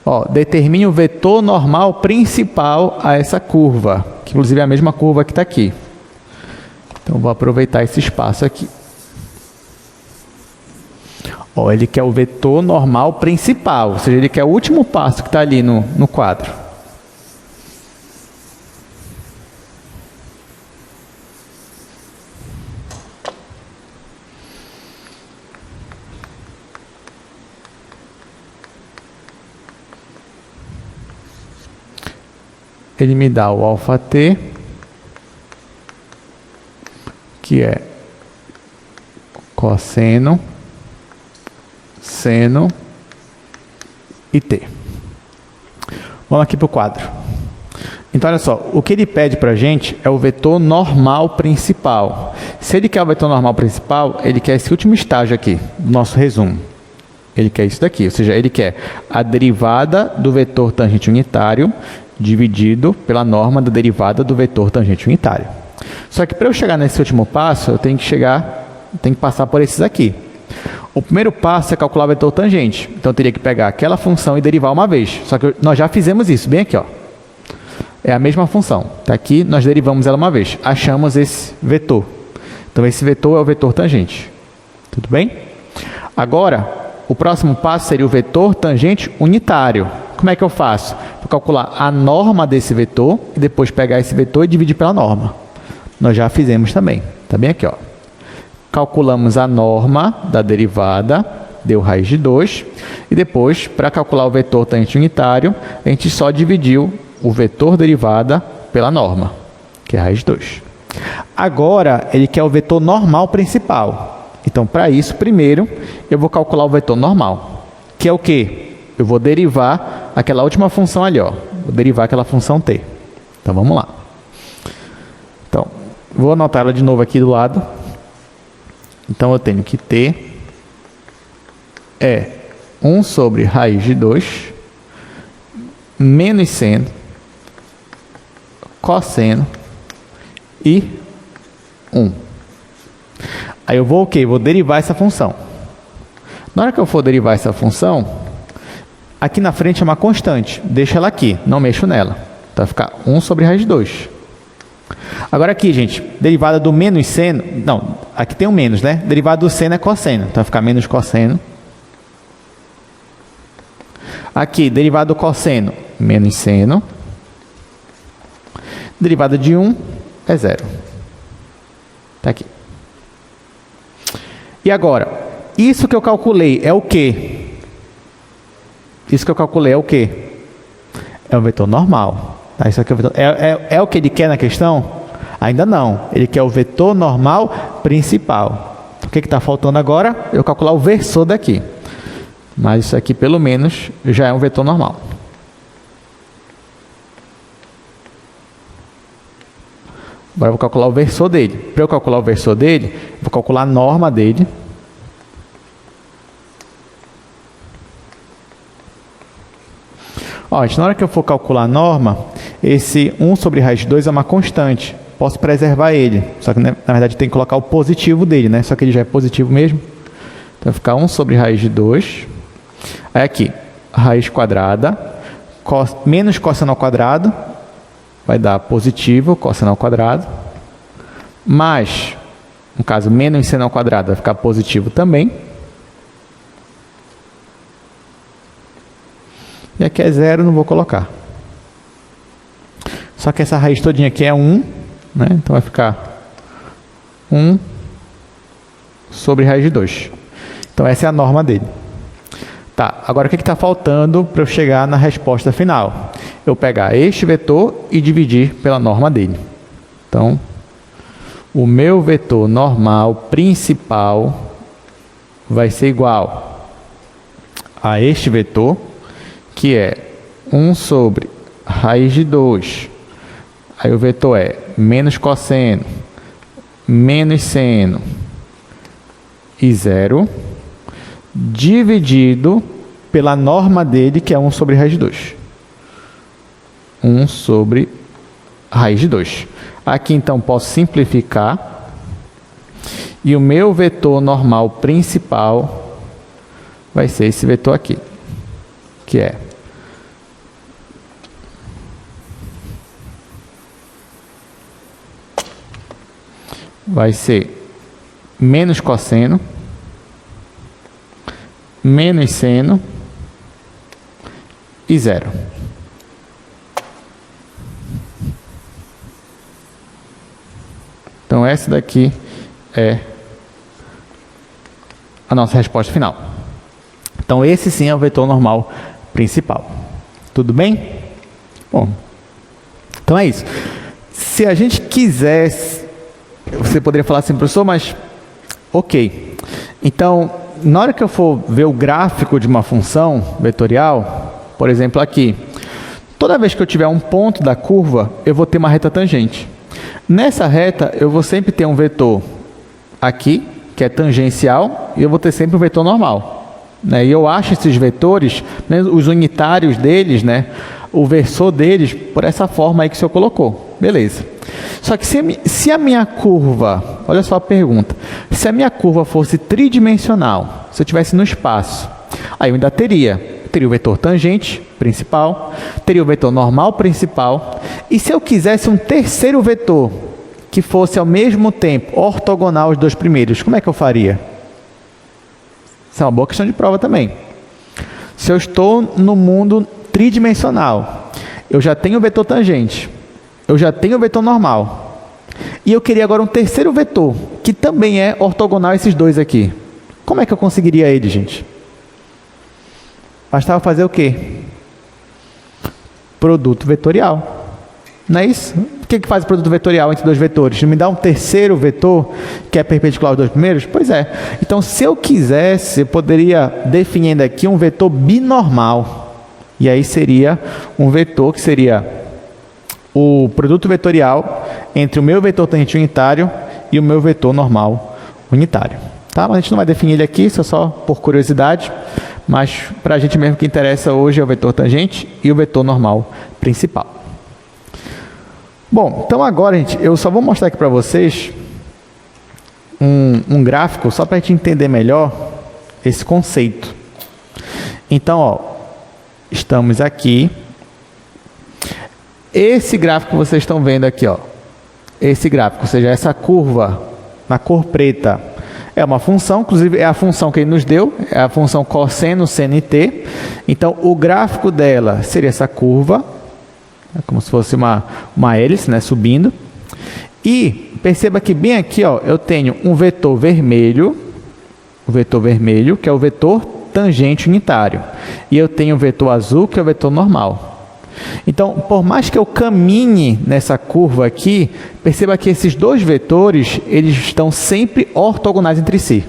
Speaker 1: Ó, determine o vetor normal principal a essa curva, que inclusive é a mesma curva que está aqui. Então, vou aproveitar esse espaço aqui. Ó, ele quer o vetor normal principal, ou seja, ele quer o último passo que está ali no quadro. Ele me dá o αt, que é cosseno, seno e t. Vamos aqui para o quadro. Então, olha só, o que ele pede para a gente é o vetor normal principal. Se ele quer o vetor normal principal, ele quer esse último estágio aqui, do nosso resumo. Ele quer isso daqui, ou seja, ele quer a derivada do vetor tangente unitário dividido pela norma da derivada do vetor tangente unitário. Só que para eu chegar nesse último passo, eu tenho que passar por esses aqui. O primeiro passo é calcular o vetor tangente. Então, eu teria que pegar aquela função e derivar uma vez. Só que nós já fizemos isso, bem aqui, ó. É a mesma função. Está aqui, nós derivamos ela uma vez. Achamos esse vetor. Então, esse vetor é o vetor tangente. Tudo bem? Agora, o próximo passo seria o vetor tangente unitário. Como é que eu faço? Vou calcular a norma desse vetor e depois pegar esse vetor e dividir pela norma. Nós já fizemos também. Está bem aqui, ó. Calculamos a norma da derivada, deu raiz de 2. E depois, para calcular o vetor tangente unitário, a gente só dividiu o vetor derivada pela norma, que é raiz de 2. Agora, ele quer o vetor normal principal. Então, para isso, primeiro, eu vou calcular o vetor normal, que é o quê? Eu vou derivar aquela última função ali, ó. Vou derivar aquela função t. Então, vamos lá. Então, vou anotar ela de novo aqui do lado. Então, eu tenho que t é 1 sobre raiz de 2 menos seno, cosseno e 1. Aí eu vou o quê? Vou derivar essa função. Na hora que eu for derivar essa função, aqui na frente é uma constante. Deixa ela aqui, não mexo nela. Então, vai ficar 1 sobre raiz de 2. Agora aqui, gente, derivada do menos seno... Não, aqui tem um menos, né? Derivada do seno é cosseno. Então, vai ficar menos cosseno. Aqui, derivada do cosseno, menos seno. Derivada de 1 é 0. Está aqui. E agora, isso que eu calculei é o quê? Isso que eu calculei é o quê? É o vetor normal. Tá, isso aqui é o vetor. É o que ele quer na questão? Ainda não. Ele quer o vetor normal principal. O que está faltando agora? Eu calcular o versor daqui. Mas isso aqui, pelo menos, já é um vetor normal. Agora eu vou calcular o versor dele. Para eu calcular o versor dele, vou calcular a norma dele. Ó, gente, na hora que eu for calcular a norma, esse 1 sobre raiz de 2 é uma constante. Posso preservar ele. Só que, na verdade, tem que colocar o positivo dele, né? Só que ele já é positivo mesmo. Então, vai ficar 1 sobre raiz de 2. Aí aqui, raiz quadrada, menos cosseno ao quadrado, vai dar positivo, cosseno ao quadrado, mais, no caso, menos seno ao quadrado, vai ficar positivo também. E aqui é 0, não vou colocar. Só que essa raiz todinha aqui é 1, né? Então vai ficar 1 sobre raiz de 2. Então essa é a norma dele. Tá, agora o que está faltando para eu chegar na resposta final? Eu pegar este vetor e dividir pela norma dele. Então, o meu vetor normal principal vai ser igual a este vetor, que é 1 sobre raiz de 2. Aí o vetor é menos cosseno, menos seno e 0, dividido pela norma dele, que é 1 sobre raiz de 2. 1 sobre raiz de 2. Aqui, então, posso simplificar. E o meu vetor normal principal vai ser esse vetor aqui, que é vai ser menos cosseno, menos seno e 0. Então, essa daqui é a nossa resposta final. Então, esse sim é o vetor normal principal. Tudo bem? Bom, então é isso. Se a gente quisesse, você poderia falar assim, professor, mas ok. Então, na hora que eu for ver o gráfico de uma função vetorial, por exemplo aqui, toda vez que eu tiver um ponto da curva, eu vou ter uma reta tangente. Nessa reta, eu vou sempre ter um vetor aqui, que é tangencial, e eu vou ter sempre um vetor normal. Né? E eu acho esses vetores, né, os unitários deles, né, o versor deles, por essa forma aí que o senhor colocou. Beleza. Só que se a minha curva, olha só a pergunta, se a minha curva fosse tridimensional, se eu estivesse no espaço, aí eu ainda teria o vetor tangente principal, teria o vetor normal principal, e se eu quisesse um terceiro vetor, que fosse ao mesmo tempo ortogonal aos dois primeiros, como é que eu faria? Isso é uma boa questão de prova também. Se eu estou no mundo tridimensional, eu já tenho o vetor tangente, eu já tenho o vetor normal, e eu queria agora um terceiro vetor, que também é ortogonal a esses dois aqui. Como é que eu conseguiria ele, gente? Bastava fazer o quê? Produto vetorial. Não é isso? O que faz o produto vetorial entre dois vetores? Não me dá um terceiro vetor que é perpendicular aos dois primeiros? Pois é. Então, se eu quisesse, eu poderia definir aqui um vetor binormal. E aí seria um vetor que seria o produto vetorial entre o meu vetor tangente unitário e o meu vetor normal unitário. Tá? Mas a gente não vai definir ele aqui, isso é só por curiosidade. Mas para a gente mesmo que interessa hoje é o vetor tangente e o vetor normal principal. Bom, então agora, gente, eu só vou mostrar aqui para vocês um gráfico, só para a gente entender melhor esse conceito. Então, ó, estamos aqui. Esse gráfico que vocês estão vendo aqui, ó, esse gráfico, ou seja, essa curva na cor preta, é uma função, inclusive é a função que ele nos deu, é a função cosseno seno e t. Então, o gráfico dela seria essa curva, como se fosse uma hélice, né, subindo. E perceba que bem aqui, ó, eu tenho um vetor vermelho, que é o vetor tangente unitário. E eu tenho o vetor azul, que é o vetor normal. Então, por mais que eu caminhe nessa curva aqui, perceba que esses dois vetores, eles estão sempre ortogonais entre si,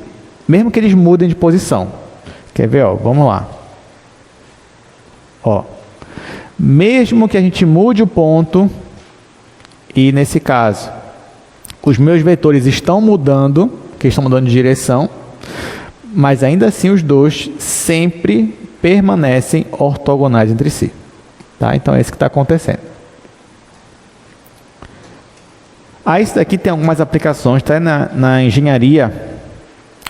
Speaker 1: mesmo que eles mudem de posição. Quer ver? Ó, vamos lá. Ó, mesmo que a gente mude o ponto, e nesse caso, os meus vetores estão mudando, que estão mudando de direção, mas ainda assim os dois sempre permanecem ortogonais entre si. Tá? Então é isso que está acontecendo. Isso daqui tem algumas aplicações, tá? Na engenharia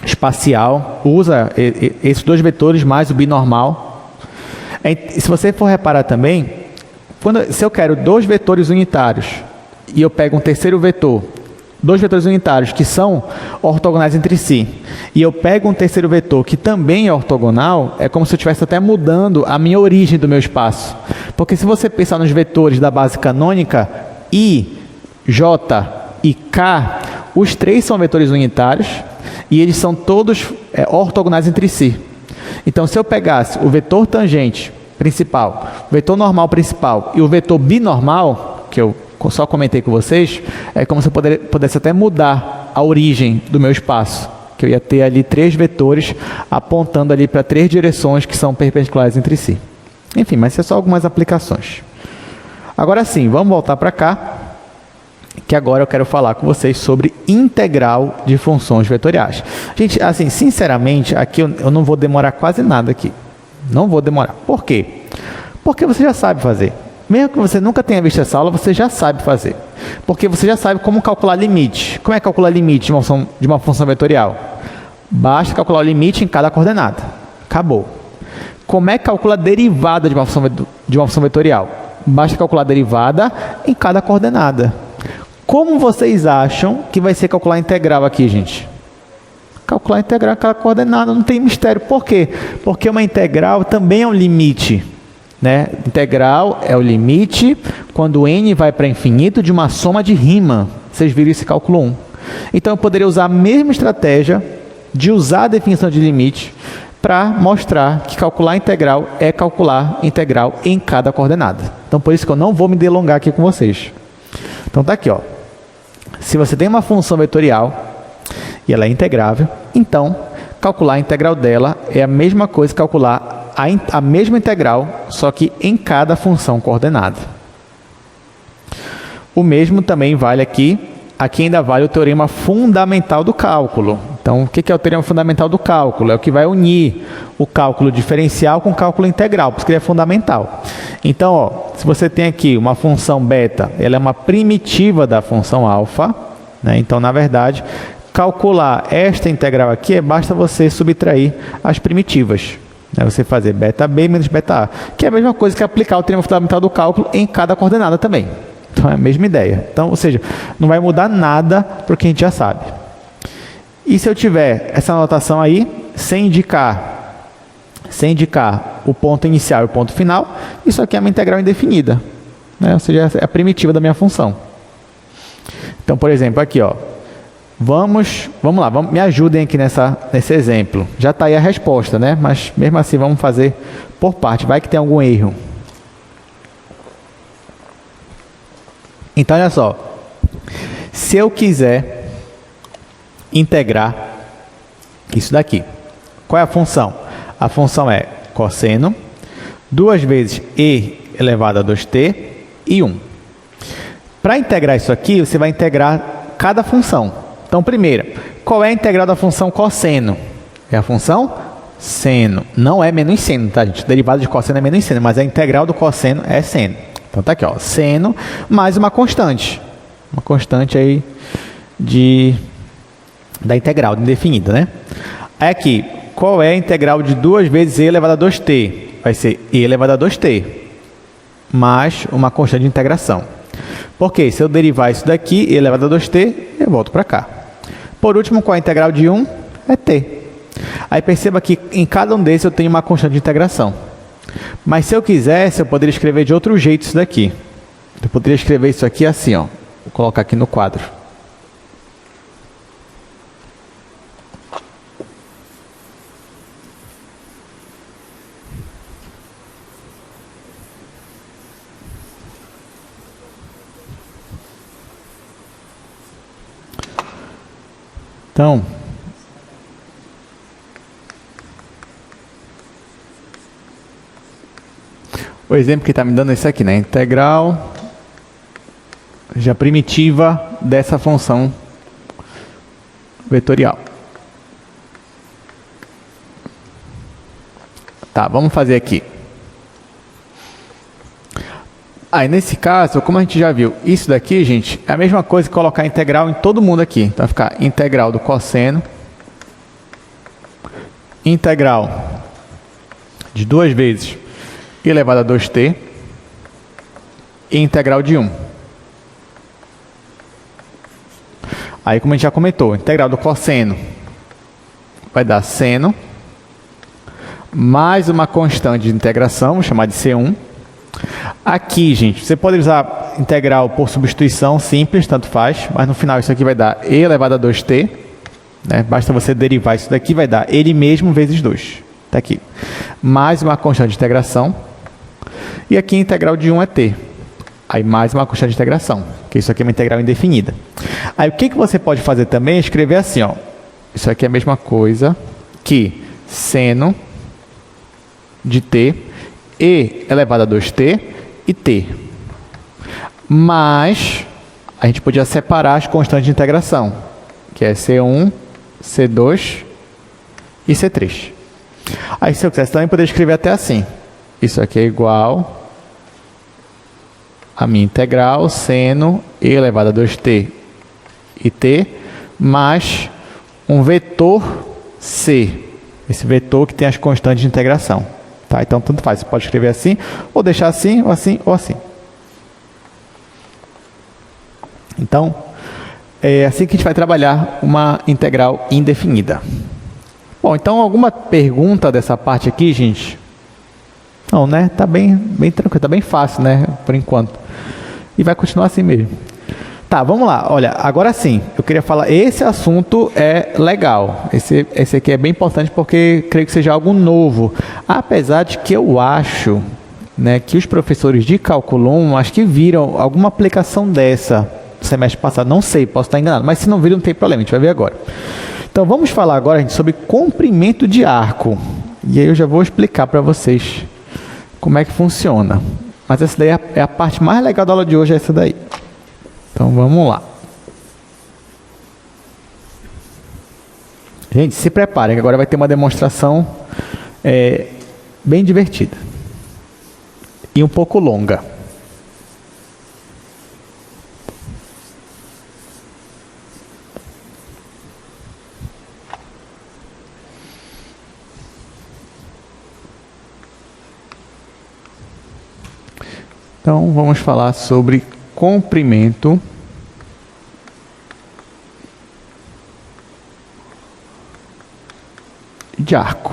Speaker 1: espacial, usa esses dois vetores mais o binormal. Se você for reparar também, se eu quero dois vetores unitários e eu pego um terceiro vetor, dois vetores unitários que são ortogonais entre si, e eu pego um terceiro vetor que também é ortogonal, é como se eu estivesse até mudando a minha origem do meu espaço. Porque se você pensar nos vetores da base canônica, I, J e K, os três são vetores unitários e eles são todos ortogonais entre si. Então, se eu pegasse o vetor tangente principal, o vetor normal principal e o vetor binormal, que eu só comentei com vocês, é como se eu pudesse até mudar a origem do meu espaço, que eu ia ter ali três vetores apontando ali para três direções que são perpendiculares entre si. Enfim, mas isso é só algumas aplicações. Agora sim, vamos voltar para cá, que agora eu quero falar com vocês sobre integral de funções vetoriais. Gente, assim, sinceramente, aqui eu não vou demorar quase nada aqui. Não vou demorar. Por quê? Porque você já sabe fazer. Mesmo que você nunca tenha visto essa aula, você já sabe fazer. Porque você já sabe como calcular limite. Como é calcular limite de uma função vetorial? Basta calcular o limite em cada coordenada. Acabou. Como é que calcula a derivada de uma função vetorial? Basta calcular a derivada em cada coordenada. Como vocês acham que vai ser calcular a integral aqui, gente? Calcular a integral em cada coordenada, não tem mistério. Por quê? Porque uma integral também é um limite. Né? Integral é o limite quando n vai para infinito de uma soma de Riemann. Vocês viram esse cálculo 1. Então, eu poderia usar a mesma estratégia de usar a definição de limite para mostrar que calcular integral é calcular integral em cada coordenada. Então, por isso que eu não vou me delongar aqui com vocês. Então, tá aqui, ó. Se você tem uma função vetorial e ela é integrável, então, calcular a integral dela é a mesma coisa que calcular a mesma integral, só que em cada função coordenada. O mesmo também vale aqui. Aqui ainda vale o teorema fundamental do cálculo. Então, o que é o teorema fundamental do cálculo? É o que vai unir o cálculo diferencial com o cálculo integral, por isso que ele é fundamental. Então, ó, se você tem aqui uma função beta, ela é uma primitiva da função alfa, né? Então, na verdade, calcular esta integral aqui, basta você subtrair as primitivas. Você fazer beta b menos beta a, que é a mesma coisa que aplicar o teorema fundamental do cálculo em cada coordenada também. Então, é a mesma ideia. Então, ou seja, não vai mudar nada para o que a gente já sabe. E se eu tiver essa anotação aí, sem indicar o ponto inicial e o ponto final, isso aqui é uma integral indefinida. Né? Ou seja, é a primitiva da minha função. Então, por exemplo, aqui, ó, vamos lá, me ajudem aqui nesse exemplo. Já está aí a resposta, né? Mas mesmo assim vamos fazer por parte. Vai que tem algum erro. Então, olha só. Se eu quiser integrar isso daqui, qual é a função? A função é cosseno, 2 vezes e elevado a 2t e 1. Para integrar isso aqui, você vai integrar cada função. Então, primeiro, qual é a integral da função cosseno? É a função seno. Não é menos seno, tá, gente? O derivado de cosseno é menos seno, mas a integral do cosseno é seno. Então, tá aqui, ó, seno mais uma constante. Uma constante aí da integral, indefinida, né? Aí aqui, qual é a integral de 2 vezes e elevado a 2t? Vai ser e elevado a 2t, mais uma constante de integração. Porque se eu derivar isso daqui, e elevado a 2t, eu volto para cá. Por último, qual é a integral de 1? É t. Aí perceba que em cada um desses eu tenho uma constante de integração. Mas se eu quisesse, eu poderia escrever de outro jeito isso daqui. Eu poderia escrever isso aqui assim, ó. Vou colocar aqui no quadro. Então, o exemplo que está me dando é esse aqui, né? Integral já primitiva dessa função vetorial. Tá, vamos fazer aqui. Aí, nesse caso, como a gente já viu, isso daqui, gente, é a mesma coisa que colocar integral em todo mundo aqui. Então, vai ficar integral do cosseno, integral de 2 vezes e elevado a 2t, e integral de 1. Aí, como a gente já comentou, integral do cosseno vai dar seno, mais uma constante de integração, vou chamar de C1. Aqui, gente, você pode usar integral por substituição simples, tanto faz, mas no final isso aqui vai dar e elevado a 2t, né? Basta você derivar isso daqui, vai dar ele mesmo vezes 2. Está aqui. Mais uma constante de integração. E aqui a integral de 1 é t. Aí mais uma constante de integração, que isso aqui é uma integral indefinida. Aí o que você pode fazer também é escrever assim, ó. Isso aqui é a mesma coisa que seno de t e elevado a 2t e t. Mas a gente podia separar as constantes de integração, que é C1, C2 e C3. Aí se eu quisesse também poder escrever até assim. Isso aqui é igual a minha integral seno e elevado a 2t e t mais um vetor C. Esse vetor que tem as constantes de integração. Tá? Então, tanto faz. Você pode escrever assim, ou deixar assim, ou assim, ou assim. Então, é assim que a gente vai trabalhar uma integral indefinida. Bom, então, alguma pergunta dessa parte aqui, gente? Não, né? Tá bem tranquilo, tá bem fácil, né? Por enquanto. E vai continuar assim mesmo. Tá, vamos lá. Olha, agora sim, eu queria falar, esse assunto é legal. Esse aqui é bem importante porque creio que seja algo novo. Apesar de que eu acho, né, que os professores de Cálculo 1, acho que viram alguma aplicação dessa no semestre passado. Não sei, posso estar enganado, mas se não viram, não tem problema, a gente vai ver agora. Então, vamos falar agora, gente, sobre comprimento de arco. E aí eu já vou explicar para vocês como é que funciona. Mas essa daí é a parte mais legal da aula de hoje, é essa daí. Então, vamos lá. Gente, se preparem, que agora vai ter uma demonstração bem divertida. E um pouco longa. Então, vamos falar sobre comprimento de arco.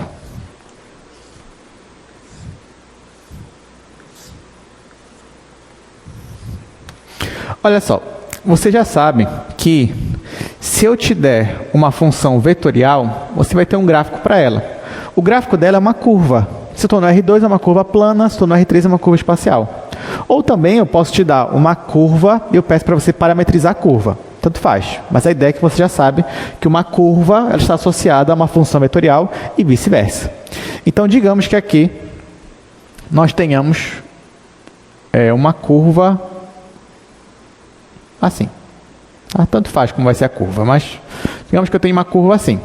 Speaker 1: Olha só, você já sabe que se eu te der uma função vetorial, você vai ter um gráfico para ela. O gráfico dela é uma curva. Se eu estou no R2 é uma curva plana, se estou no R3 é uma curva espacial. Ou também eu posso te dar uma curva e eu peço para você parametrizar a curva. Tanto faz. Mas a ideia é que você já sabe que uma curva ela está associada a uma função vetorial e vice-versa. Então, digamos que aqui nós tenhamos uma curva assim. Tanto faz como vai ser a curva, mas digamos que eu tenho uma curva assim.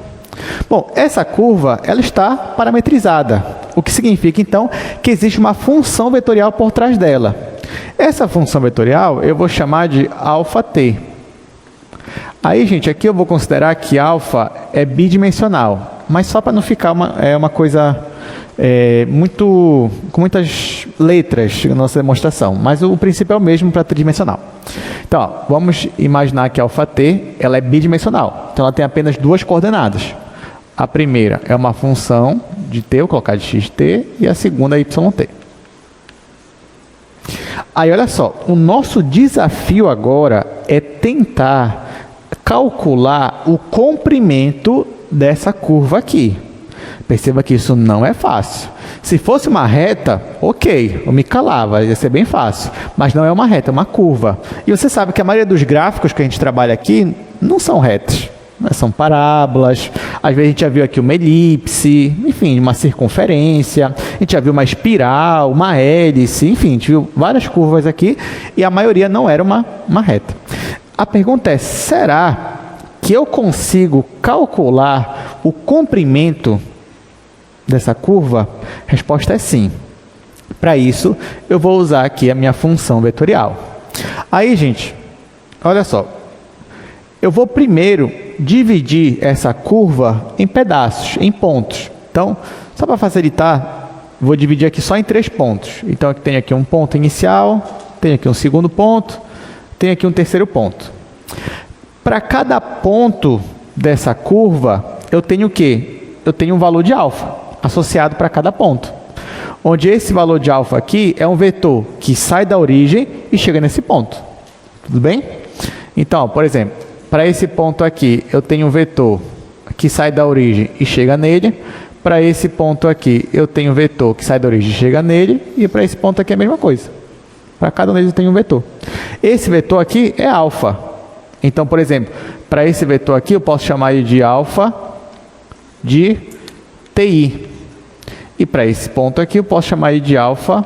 Speaker 1: Bom, essa curva ela está parametrizada, o que significa então que existe uma função vetorial por trás dela. Essa função vetorial eu vou chamar de αt. Aí, gente, aqui eu vou considerar que alfa é bidimensional, mas só para não ficar uma coisa com muitas letras na nossa demonstração, mas o princípio é o mesmo para tridimensional. Então, ó, vamos imaginar que a αt ela é bidimensional, então ela tem apenas 2 coordenadas. A primeira é uma função de t, eu vou colocar de xt, e a segunda é yt. Aí, olha só, o nosso desafio agora é tentar calcular o comprimento dessa curva aqui. Perceba que isso não é fácil. Se fosse uma reta, ok, eu me calava, ia ser bem fácil. Mas não é uma reta, é uma curva. E você sabe que a maioria dos gráficos que a gente trabalha aqui não são retos. São parábolas. Às vezes a gente já viu aqui uma elipse, enfim, uma circunferência. A gente já viu uma espiral, uma hélice, enfim, a gente viu várias curvas aqui e a maioria não era uma reta. A pergunta é, será que eu consigo calcular o comprimento dessa curva? A resposta é sim. Para isso, eu vou usar aqui a minha função vetorial. Aí, gente, olha só. Eu vou primeiro dividir essa curva em pedaços, em pontos. Então, só para facilitar, vou dividir aqui só em 3 pontos. Então, aqui tem aqui um ponto inicial, tem aqui um segundo ponto, tem aqui um terceiro ponto. Para cada ponto dessa curva, eu tenho o quê? Eu tenho um valor de alfa associado para cada ponto. Onde esse valor de alfa aqui é um vetor que sai da origem e chega nesse ponto. Tudo bem? Então, por exemplo, para esse ponto aqui, eu tenho um vetor que sai da origem e chega nele. Para esse ponto aqui, eu tenho um vetor que sai da origem e chega nele. E para esse ponto aqui é a mesma coisa. Para cada um deles eu tenho um vetor. Esse vetor aqui é alfa. Então, por exemplo, para esse vetor aqui, eu posso chamar ele de alfa de TI. E para esse ponto aqui, eu posso chamar ele de alfa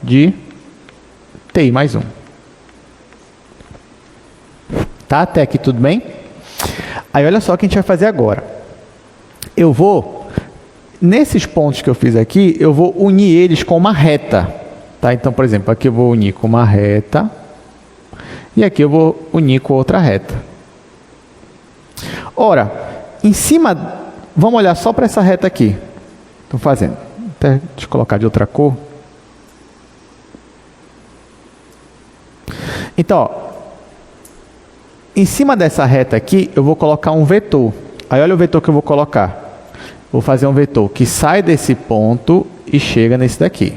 Speaker 1: de TI mais 1. Tá? Até aqui tudo bem? Aí olha só o que a gente vai fazer agora. Eu vou, nesses pontos que eu fiz aqui, eu vou unir eles com uma reta. Tá? Então, por exemplo, aqui eu vou unir com uma reta. E aqui eu vou unir com outra reta. Ora, em cima, vamos olhar só para essa reta aqui. Estou fazendo. Até deixa eu colocar de outra cor. Então, ó, em cima dessa reta aqui, eu vou colocar um vetor. Aí olha o vetor que eu vou colocar. Vou fazer um vetor que sai desse ponto e chega nesse daqui.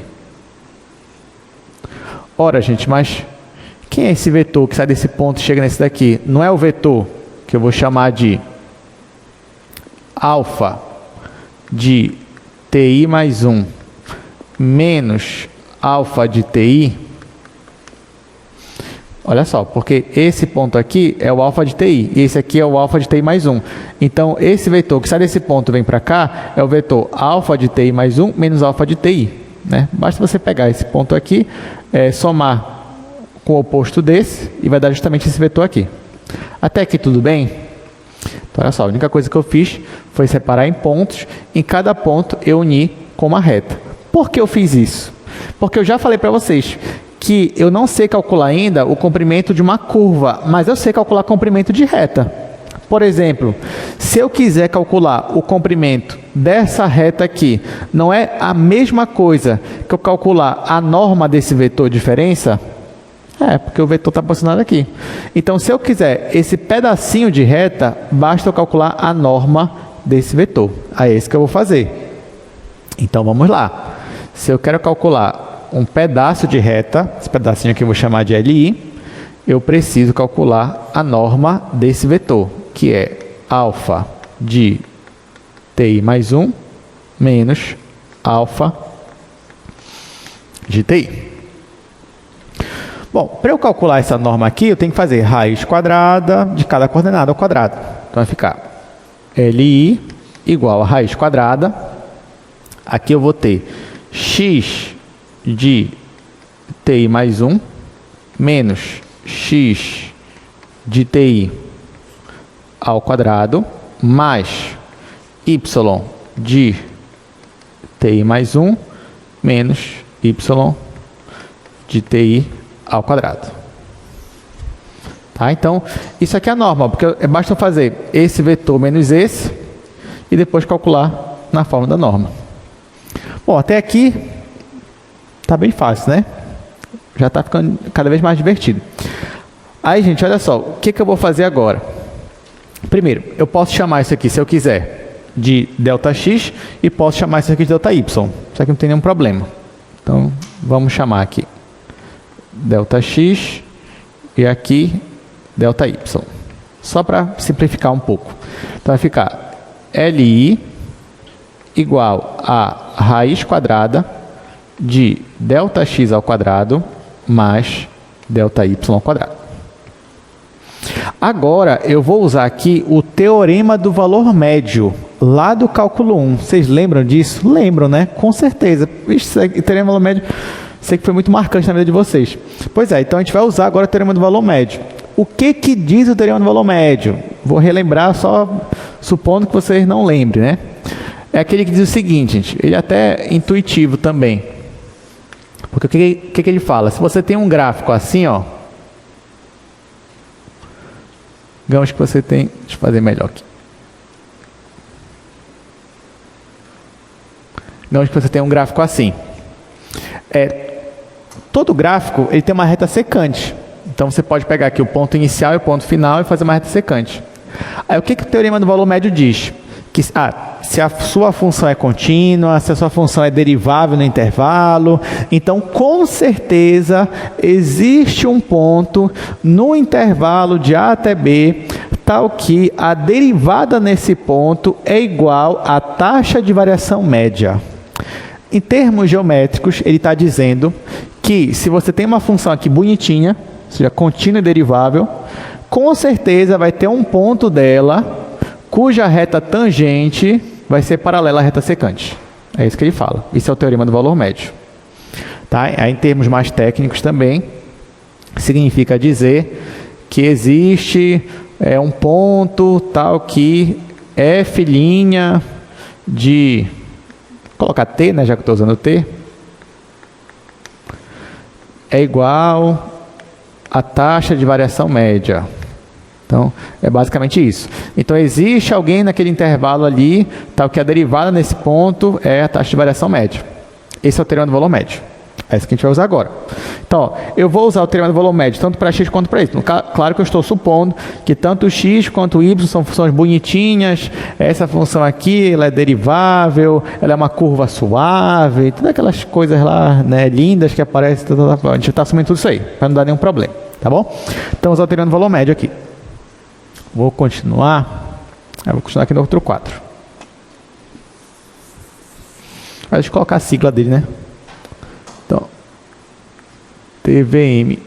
Speaker 1: Ora, gente, mas quem é esse vetor que sai desse ponto e chega nesse daqui? Não é o vetor que eu vou chamar de alfa de TI mais 1 menos alfa de TI? Olha só, porque esse ponto aqui é o alfa de TI, e esse aqui é o alfa de TI mais 1. Então, esse vetor que sai desse ponto e vem para cá é o vetor alfa de TI mais 1 menos alfa de TI. Né? Basta você pegar esse ponto aqui, somar com o oposto desse, e vai dar justamente esse vetor aqui. Até aqui tudo bem? Então, olha só, a única coisa que eu fiz foi separar em pontos, em cada ponto eu uni com uma reta. Por que eu fiz isso? Porque eu já falei para vocês que eu não sei calcular ainda o comprimento de uma curva, mas eu sei calcular comprimento de reta. Por exemplo, se eu quiser calcular o comprimento dessa reta aqui, não é a mesma coisa que eu calcular a norma desse vetor diferença? É, porque o vetor está posicionado aqui. Então, se eu quiser esse pedacinho de reta, basta eu calcular a norma desse vetor. É esse que eu vou fazer. Então, vamos lá. Se eu quero calcular um pedaço de reta, esse pedacinho aqui eu vou chamar de LI, eu preciso calcular a norma desse vetor, que é alfa de TI mais 1 menos alfa de TI. Bom, para eu calcular essa norma aqui, eu tenho que fazer raiz quadrada de cada coordenada ao quadrado. Então, vai ficar LI igual a raiz quadrada. Aqui eu vou ter x de TI mais 1 menos x de TI ao quadrado mais y de TI mais 1 menos y de TI ao quadrado. Tá? Então, isso aqui é a norma, porque basta fazer esse vetor menos esse e depois calcular na forma da norma. Bom, até aqui tá bem fácil, né? Já está ficando cada vez mais divertido. Aí, gente, olha só, o que eu vou fazer agora? Primeiro, eu posso chamar isso aqui, se eu quiser, de ΔX e posso chamar isso aqui de ΔY. Isso aqui não tem nenhum problema. Então, vamos chamar aqui ΔX e aqui ΔY. Só para simplificar um pouco. Então, vai ficar LI igual a raiz quadrada de ΔX ao quadrado mais ΔY ao quadrado. Agora, eu vou usar aqui o teorema do valor médio, lá do cálculo 1. Vocês lembram disso? Lembram, né? Com certeza. Isso aqui, teorema do valor médio, sei que foi muito marcante na vida de vocês. Pois é, então a gente vai usar agora o teorema do valor médio. O que diz o teorema do valor médio? Vou relembrar só supondo que vocês não lembrem, né? É aquele que diz o seguinte, gente, ele é até intuitivo também. Porque o que ele fala? Se você tem um gráfico assim, ó, digamos que você tem, deixa eu fazer melhor aqui. Digamos que você tem um gráfico assim. Todo gráfico ele tem uma reta secante. Então você pode pegar aqui o ponto inicial e o ponto final e fazer uma reta secante. Aí o que o teorema do valor médio diz? Que se a sua função é contínua, se a sua função é derivável no intervalo, então com certeza existe um ponto no intervalo de A até B, tal que a derivada nesse ponto é igual à taxa de variação média. Em termos geométricos, ele está dizendo que se você tem uma função aqui bonitinha, ou seja, contínua e derivável, com certeza vai ter um ponto dela cuja reta tangente vai ser paralela à reta secante. É isso que ele fala. Isso é o teorema do valor médio. Tá? Aí, em termos mais técnicos também, significa dizer que existe um ponto tal que f' de... Vou colocar t, né, já que estou usando t, é igual à taxa de variação média. Então, é basicamente isso. Então, existe alguém naquele intervalo ali, tal que a derivada nesse ponto é a taxa de variação média. Esse é o teorema do valor médio. É isso que a gente vai usar agora. Então, ó, eu vou usar o teorema do valor médio tanto para x quanto para y. Claro que eu estou supondo que tanto x quanto y são funções bonitinhas. Essa função aqui ela é derivável, ela é uma curva suave, todas aquelas coisas lá, né, lindas que aparecem. A gente está assumindo tudo isso aí, para não dar nenhum problema. Tá bom? Então, usar o teorema do valor médio aqui. Vou continuar. Vou continuar aqui no outro quadro. Deixa eu colocar a sigla dele, né? Então, TVM.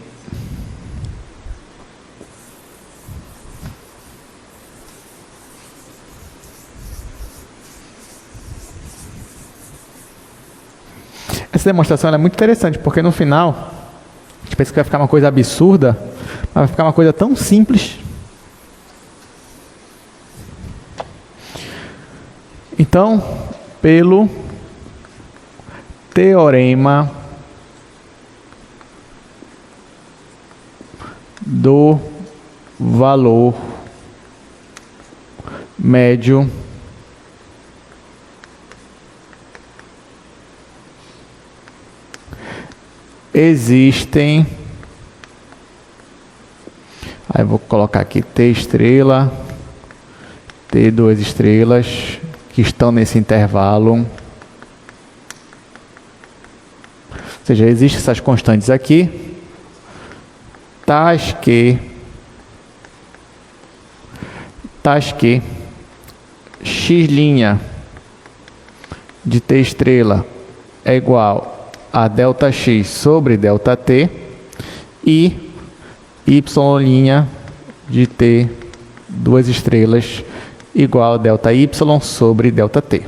Speaker 1: Essa demonstração é muito interessante, porque no final, a gente pensa que vai ficar uma coisa absurda, mas vai ficar uma coisa tão simples. Então, pelo teorema do valor médio, existem, aí vou colocar aqui T estrela, T2 estrelas, que estão nesse intervalo. Ou seja, existem essas constantes aqui, tais que x' de t estrela é igual a ΔX sobre ΔT e y' de t duas estrelas igual a ΔY sobre ΔT.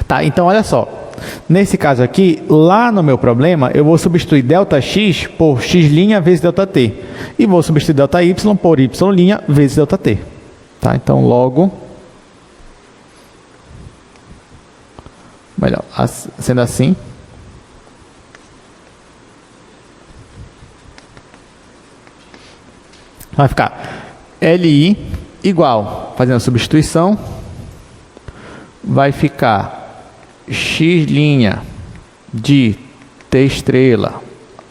Speaker 1: Tá, então olha só. Nesse caso aqui, lá no meu problema, eu vou substituir ΔX por x' vezes ΔT. E vou substituir ΔY por y' vezes ΔT. Tá, então logo... Melhor, sendo assim... Vai ficar LI igual, fazendo a substituição, vai ficar x' de t estrela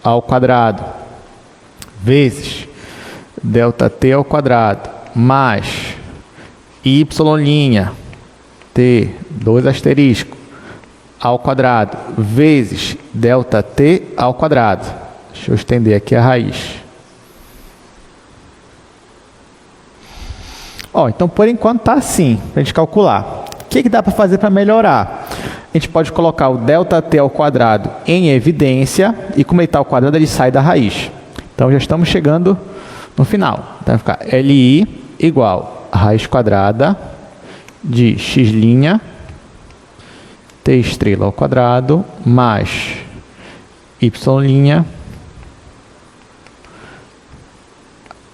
Speaker 1: ao quadrado vezes ΔT ao quadrado mais y' t, dois asterisco, ao quadrado vezes ΔT ao quadrado. Deixa eu estender aqui a raiz. Então, por enquanto, está assim, para a gente calcular. O que dá para fazer para melhorar? A gente pode colocar o ΔT ao quadrado em evidência, e como ele está ao quadrado, ele sai da raiz. Então, já estamos chegando no final. Então, vai ficar LI igual a raiz quadrada de x' t estrela ao quadrado mais y'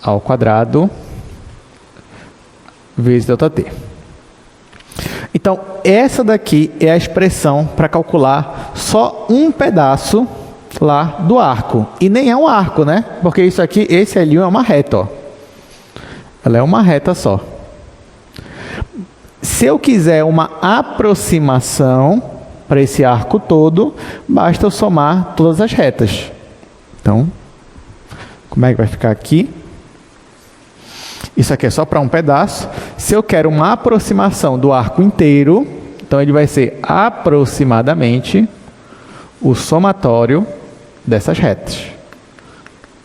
Speaker 1: ao quadrado vezes ΔT. Então, essa daqui é a expressão para calcular só um pedaço lá do arco. E nem é um arco, né? Porque isso aqui, esse L1 é uma reta, ó. Ela é uma reta só. Se eu quiser uma aproximação para esse arco todo, basta eu somar todas as retas. Então, como é que vai ficar aqui? Isso aqui é só para um pedaço. Se eu quero uma aproximação do arco inteiro, então ele vai ser aproximadamente o somatório dessas retas,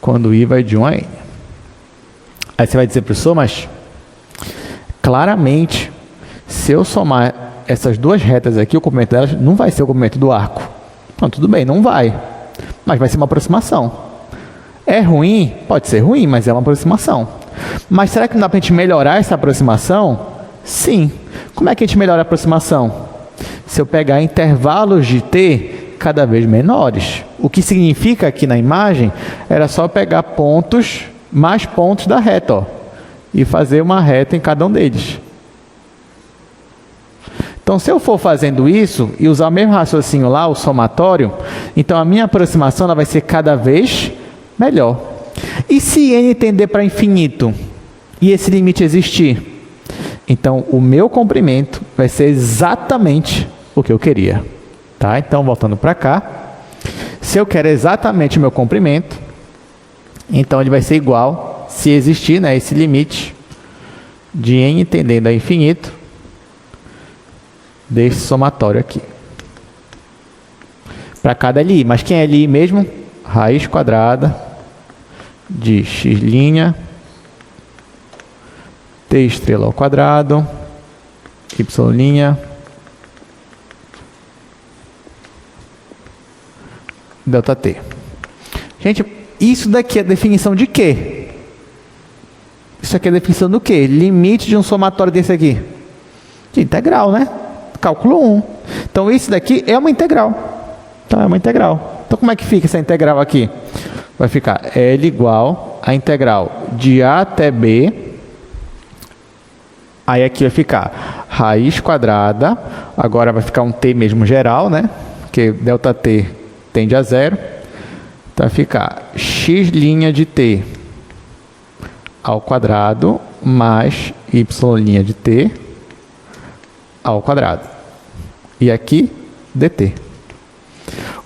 Speaker 1: quando I vai de 1 a N. Aí você vai dizer, professor, mas claramente, se eu somar essas duas retas aqui, o comprimento delas não vai ser o comprimento do arco. Não, tudo bem, não vai, mas vai ser uma aproximação. É ruim? Pode ser ruim, mas é uma aproximação. Mas será que não dá para a gente melhorar essa aproximação? Sim. Como é que a gente melhora a aproximação? Se eu pegar intervalos de t cada vez menores. O que significa aqui na imagem era só pegar pontos, mais pontos da reta, ó, e fazer uma reta em cada um deles. Então, se eu for fazendo isso e usar o mesmo raciocínio lá, o somatório, então a minha aproximação ela vai ser cada vez melhor. E se n tender para infinito e esse limite existir? Então, o meu comprimento vai ser exatamente o que eu queria. Tá? Então, voltando para cá, se eu quero exatamente o meu comprimento, então ele vai ser igual, se existir, né, esse limite de n tendendo a infinito, desse somatório aqui. Para cada LI. Mas quem é LI mesmo? Raiz quadrada de x' t estrela ao quadrado, y', ΔT. Gente, isso daqui é definição de quê? Isso aqui é definição do quê? Limite de um somatório desse aqui. De integral, né? Cálculo 1. Então, isso daqui é uma integral. Tá? É uma integral. Então, como é que fica essa integral aqui? Vai ficar L igual a integral de A até B. Aí aqui vai ficar raiz quadrada. Agora vai ficar um T mesmo geral, né? Porque ΔT tende a zero. Então vai ficar x' de T ao quadrado mais y' de T ao quadrado. E aqui, dt.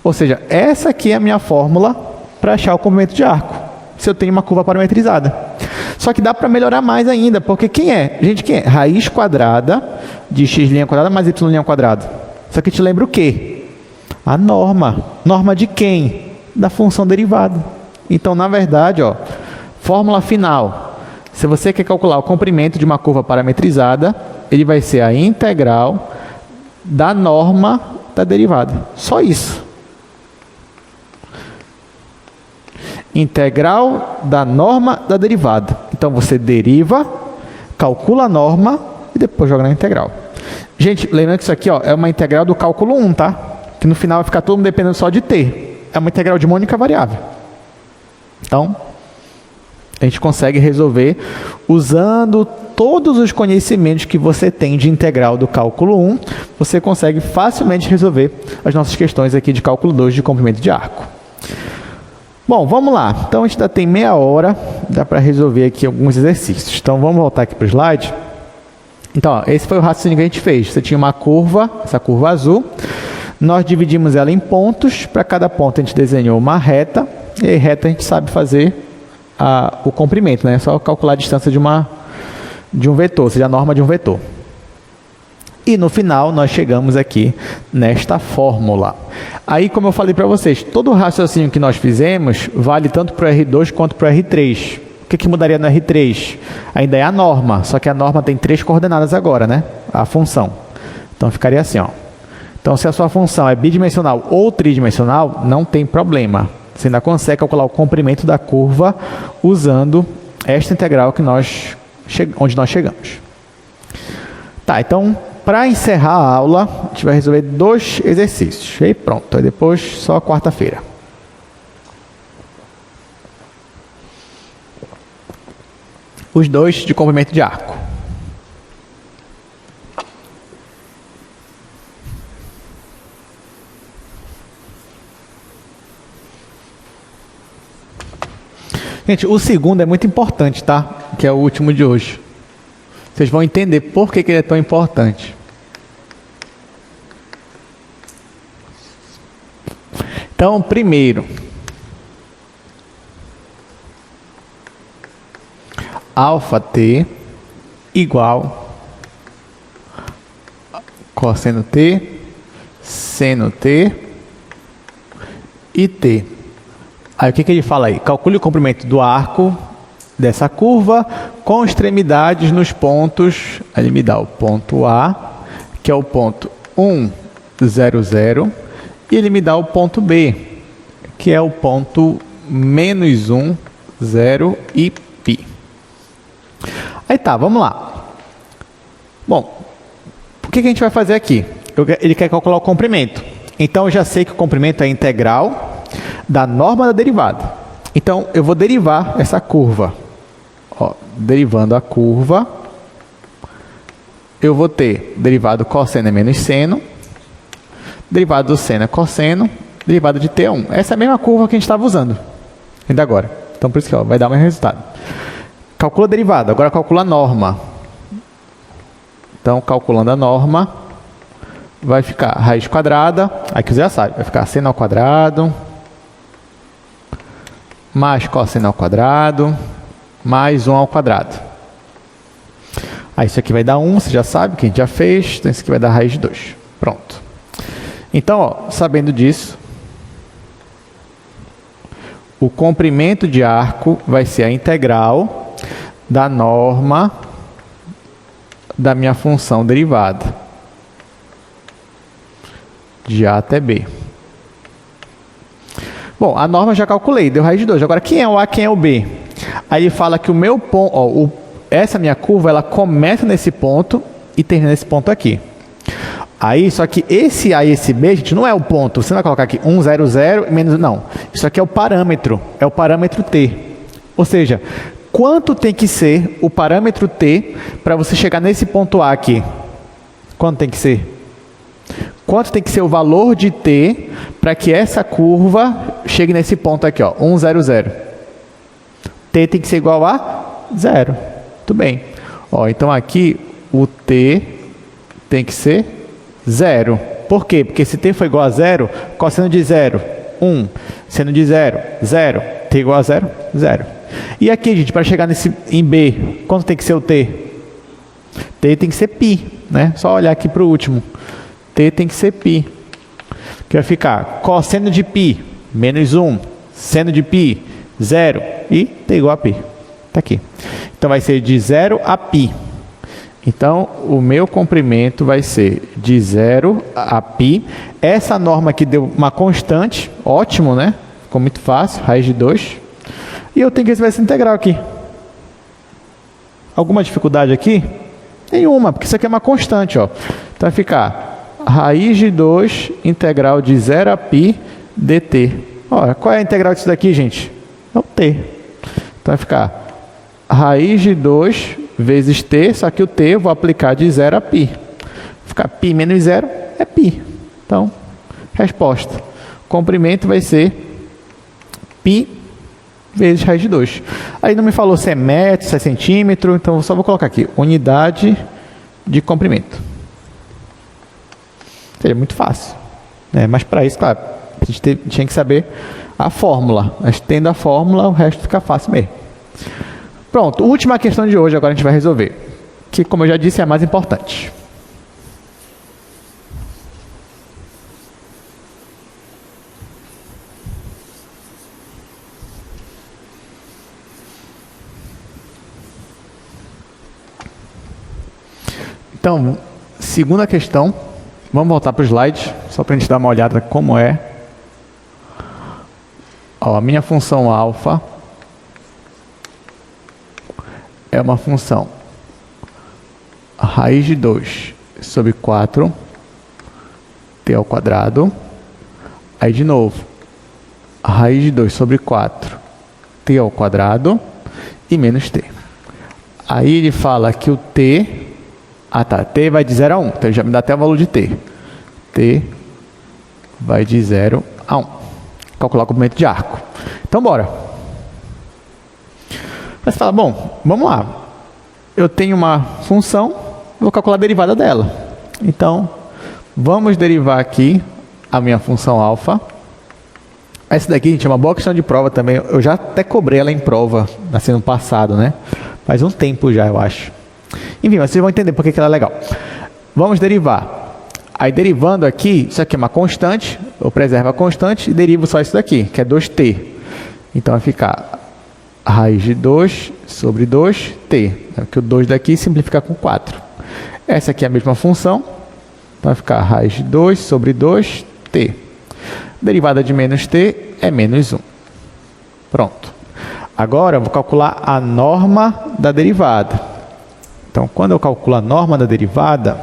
Speaker 1: Ou seja, essa aqui é a minha fórmula para achar o comprimento de arco, se eu tenho uma curva parametrizada. Só que dá para melhorar mais ainda, porque quem é? Gente, quem é? Raiz quadrada de x' quadrada mais y' quadrado. Só que te lembra o quê? A norma. Norma de quem? Da função derivada. Então, na verdade, ó, fórmula final. Se você quer calcular o comprimento de uma curva parametrizada, ele vai ser a integral da norma da derivada. Só isso. Integral da norma da derivada. Então, você deriva, calcula a norma e depois joga na integral. Gente, lembrando que isso aqui, ó, é uma integral do cálculo 1, tá? Que no final vai ficar todo mundo dependendo só de t. É uma integral de uma única variável. Então, a gente consegue resolver usando todos os conhecimentos que você tem de integral do cálculo 1, você consegue facilmente resolver as nossas questões aqui de cálculo 2 de comprimento de arco. Bom, vamos lá. Então, a gente ainda tem meia hora, dá para resolver aqui alguns exercícios. Então, vamos voltar aqui para o slide. Então, ó, esse foi o raciocínio que a gente fez. Você tinha uma curva, essa curva azul. Nós dividimos ela em pontos. Para cada ponto, a gente desenhou uma reta. E aí, reta, a gente sabe fazer o comprimento, né? É só calcular a distância de um vetor, ou seja, a norma de um vetor. E no final, nós chegamos aqui nesta fórmula. Aí, como eu falei para vocês, todo o raciocínio que nós fizemos vale tanto para o R2 quanto para o R3. O que mudaria no R3? Ainda é a norma, só que a norma tem 3 coordenadas agora, né? A função. Então, ficaria assim, ó. Então, se a sua função é bidimensional ou tridimensional, não tem problema. Você ainda consegue calcular o comprimento da curva usando esta integral que onde nós chegamos. Tá, então, para encerrar a aula, a gente vai resolver 2 exercícios. E pronto, aí depois só quarta-feira. Os 2 de comprimento de arco. Gente, o segundo é muito importante, tá? Que é o último de hoje. Vocês vão entender por que ele é tão importante. Então, primeiro, αt igual cosseno t, seno t e t. Aí o que ele fala aí? Calcule o comprimento do arco dessa curva com extremidades nos pontos. Aí ele me dá o ponto A, que é o ponto 1, 0, 0. E ele me dá o ponto B, que é o ponto menos 1, 0 e π. Aí tá, vamos lá. Bom, o que a gente vai fazer aqui? Ele quer calcular o comprimento. Então eu já sei que o comprimento é integral da norma da derivada. Então, eu vou derivar essa curva. Ó, derivando a curva, eu vou ter derivado cosseno é menos seno, derivado do seno é cosseno, derivado de t é 1. Essa é a mesma curva que a gente estava usando ainda agora. Então, por isso que vai dar o mesmo resultado. Calcula a derivada, agora calcula a norma. Então, calculando a norma, vai ficar raiz quadrada, aqui você já sabe, vai ficar seno ao quadrado, mais cosseno ao quadrado, mais 1 ao quadrado. Aí isso aqui vai dar 1, você já sabe, que a gente já fez, então isso aqui vai dar raiz de 2. Pronto. Então, ó, sabendo disso, o comprimento de arco vai ser a integral da norma da minha função derivada, de A até B. Bom, a norma eu já calculei, deu raiz de 2. Agora, quem é o A, quem é o B? Aí ele fala que o meu ponto, essa minha curva, ela começa nesse ponto e termina nesse ponto aqui. Aí, só que esse A e esse B, gente, não é o ponto. Você não vai colocar aqui 1, 0, 0 e menos... Não. Isso aqui é o parâmetro t. Ou seja, quanto tem que ser o parâmetro t para você chegar nesse ponto A aqui? Quanto tem que ser? Quanto tem que ser o valor de t para que essa curva chegue nesse ponto aqui, ó, 1, 0, 0. T tem que ser igual a 0. Tudo bem. Ó, então aqui o t tem que ser 0. Por quê? Porque se t for igual a 0, cosseno de 0, 1. Seno de 0, 0. T igual a 0, 0. E aqui, gente, para chegar em B, quanto tem que ser o t? T tem que ser π, né? Só olhar aqui para o último. T tem que ser π, que vai ficar cosseno de π, menos 1, seno de π, 0, e t igual a π. Está aqui. Então, vai ser de 0 a π. Então, o meu comprimento vai ser de 0 a π. Essa norma aqui deu uma constante, ótimo, né? Ficou muito fácil, raiz de 2. E eu tenho que resolver essa integral aqui. Alguma dificuldade aqui? Nenhuma, porque isso aqui é uma constante, ó. Então, vai ficar raiz de 2 integral de 0 a π dt. Olha, qual é a integral disso daqui, gente? É o t. Então vai ficar raiz de 2 vezes t, só que o t eu vou aplicar de 0 a π. Vai ficar π menos 0 é π. Então, resposta. O comprimento vai ser π vezes raiz de 2. Aí não me falou se é metro, se é centímetro, então eu só vou colocar aqui, unidade de comprimento. Seria muito fácil, né? Mas para isso, claro, a gente tinha que saber a fórmula. Mas tendo a fórmula, o resto fica fácil mesmo. Pronto, última questão de hoje, agora a gente vai resolver. Que, como eu já disse, é a mais importante. Então, segunda questão. Vamos voltar para o slide, só para a gente dar uma olhada como é. Ó, a minha função alfa é uma função raiz de 2 sobre 4, t ao quadrado. Aí, de novo, raiz de 2 sobre 4, t ao quadrado e menos t. Aí ele fala que o t... Ah, tá. T vai de 0 a 1. Então, ele já me dá até o valor de t. T vai de 0 a 1. Calcular o comprimento de arco. Então, bora. Mas você fala, bom, vamos lá. Eu tenho uma função, vou calcular a derivada dela. Então, vamos derivar aqui a minha função alfa. Essa daqui, gente, é uma boa questão de prova também. Eu já até cobrei ela em prova, assim, no passado, né? Faz um tempo já, eu acho. Enfim, mas vocês vão entender por que ela é legal. Vamos derivar. Aí, derivando aqui, isso aqui é uma constante, eu preservo a constante e derivo só isso daqui, que é 2t. Então, vai ficar raiz de 2 sobre 2t. Que o 2 daqui simplifica com 4. Essa aqui é a mesma função. Vai ficar raiz de 2 sobre 2t. Derivada de menos t é menos 1. Pronto. Agora, eu vou calcular a norma da derivada. Então, quando eu calculo a norma da derivada,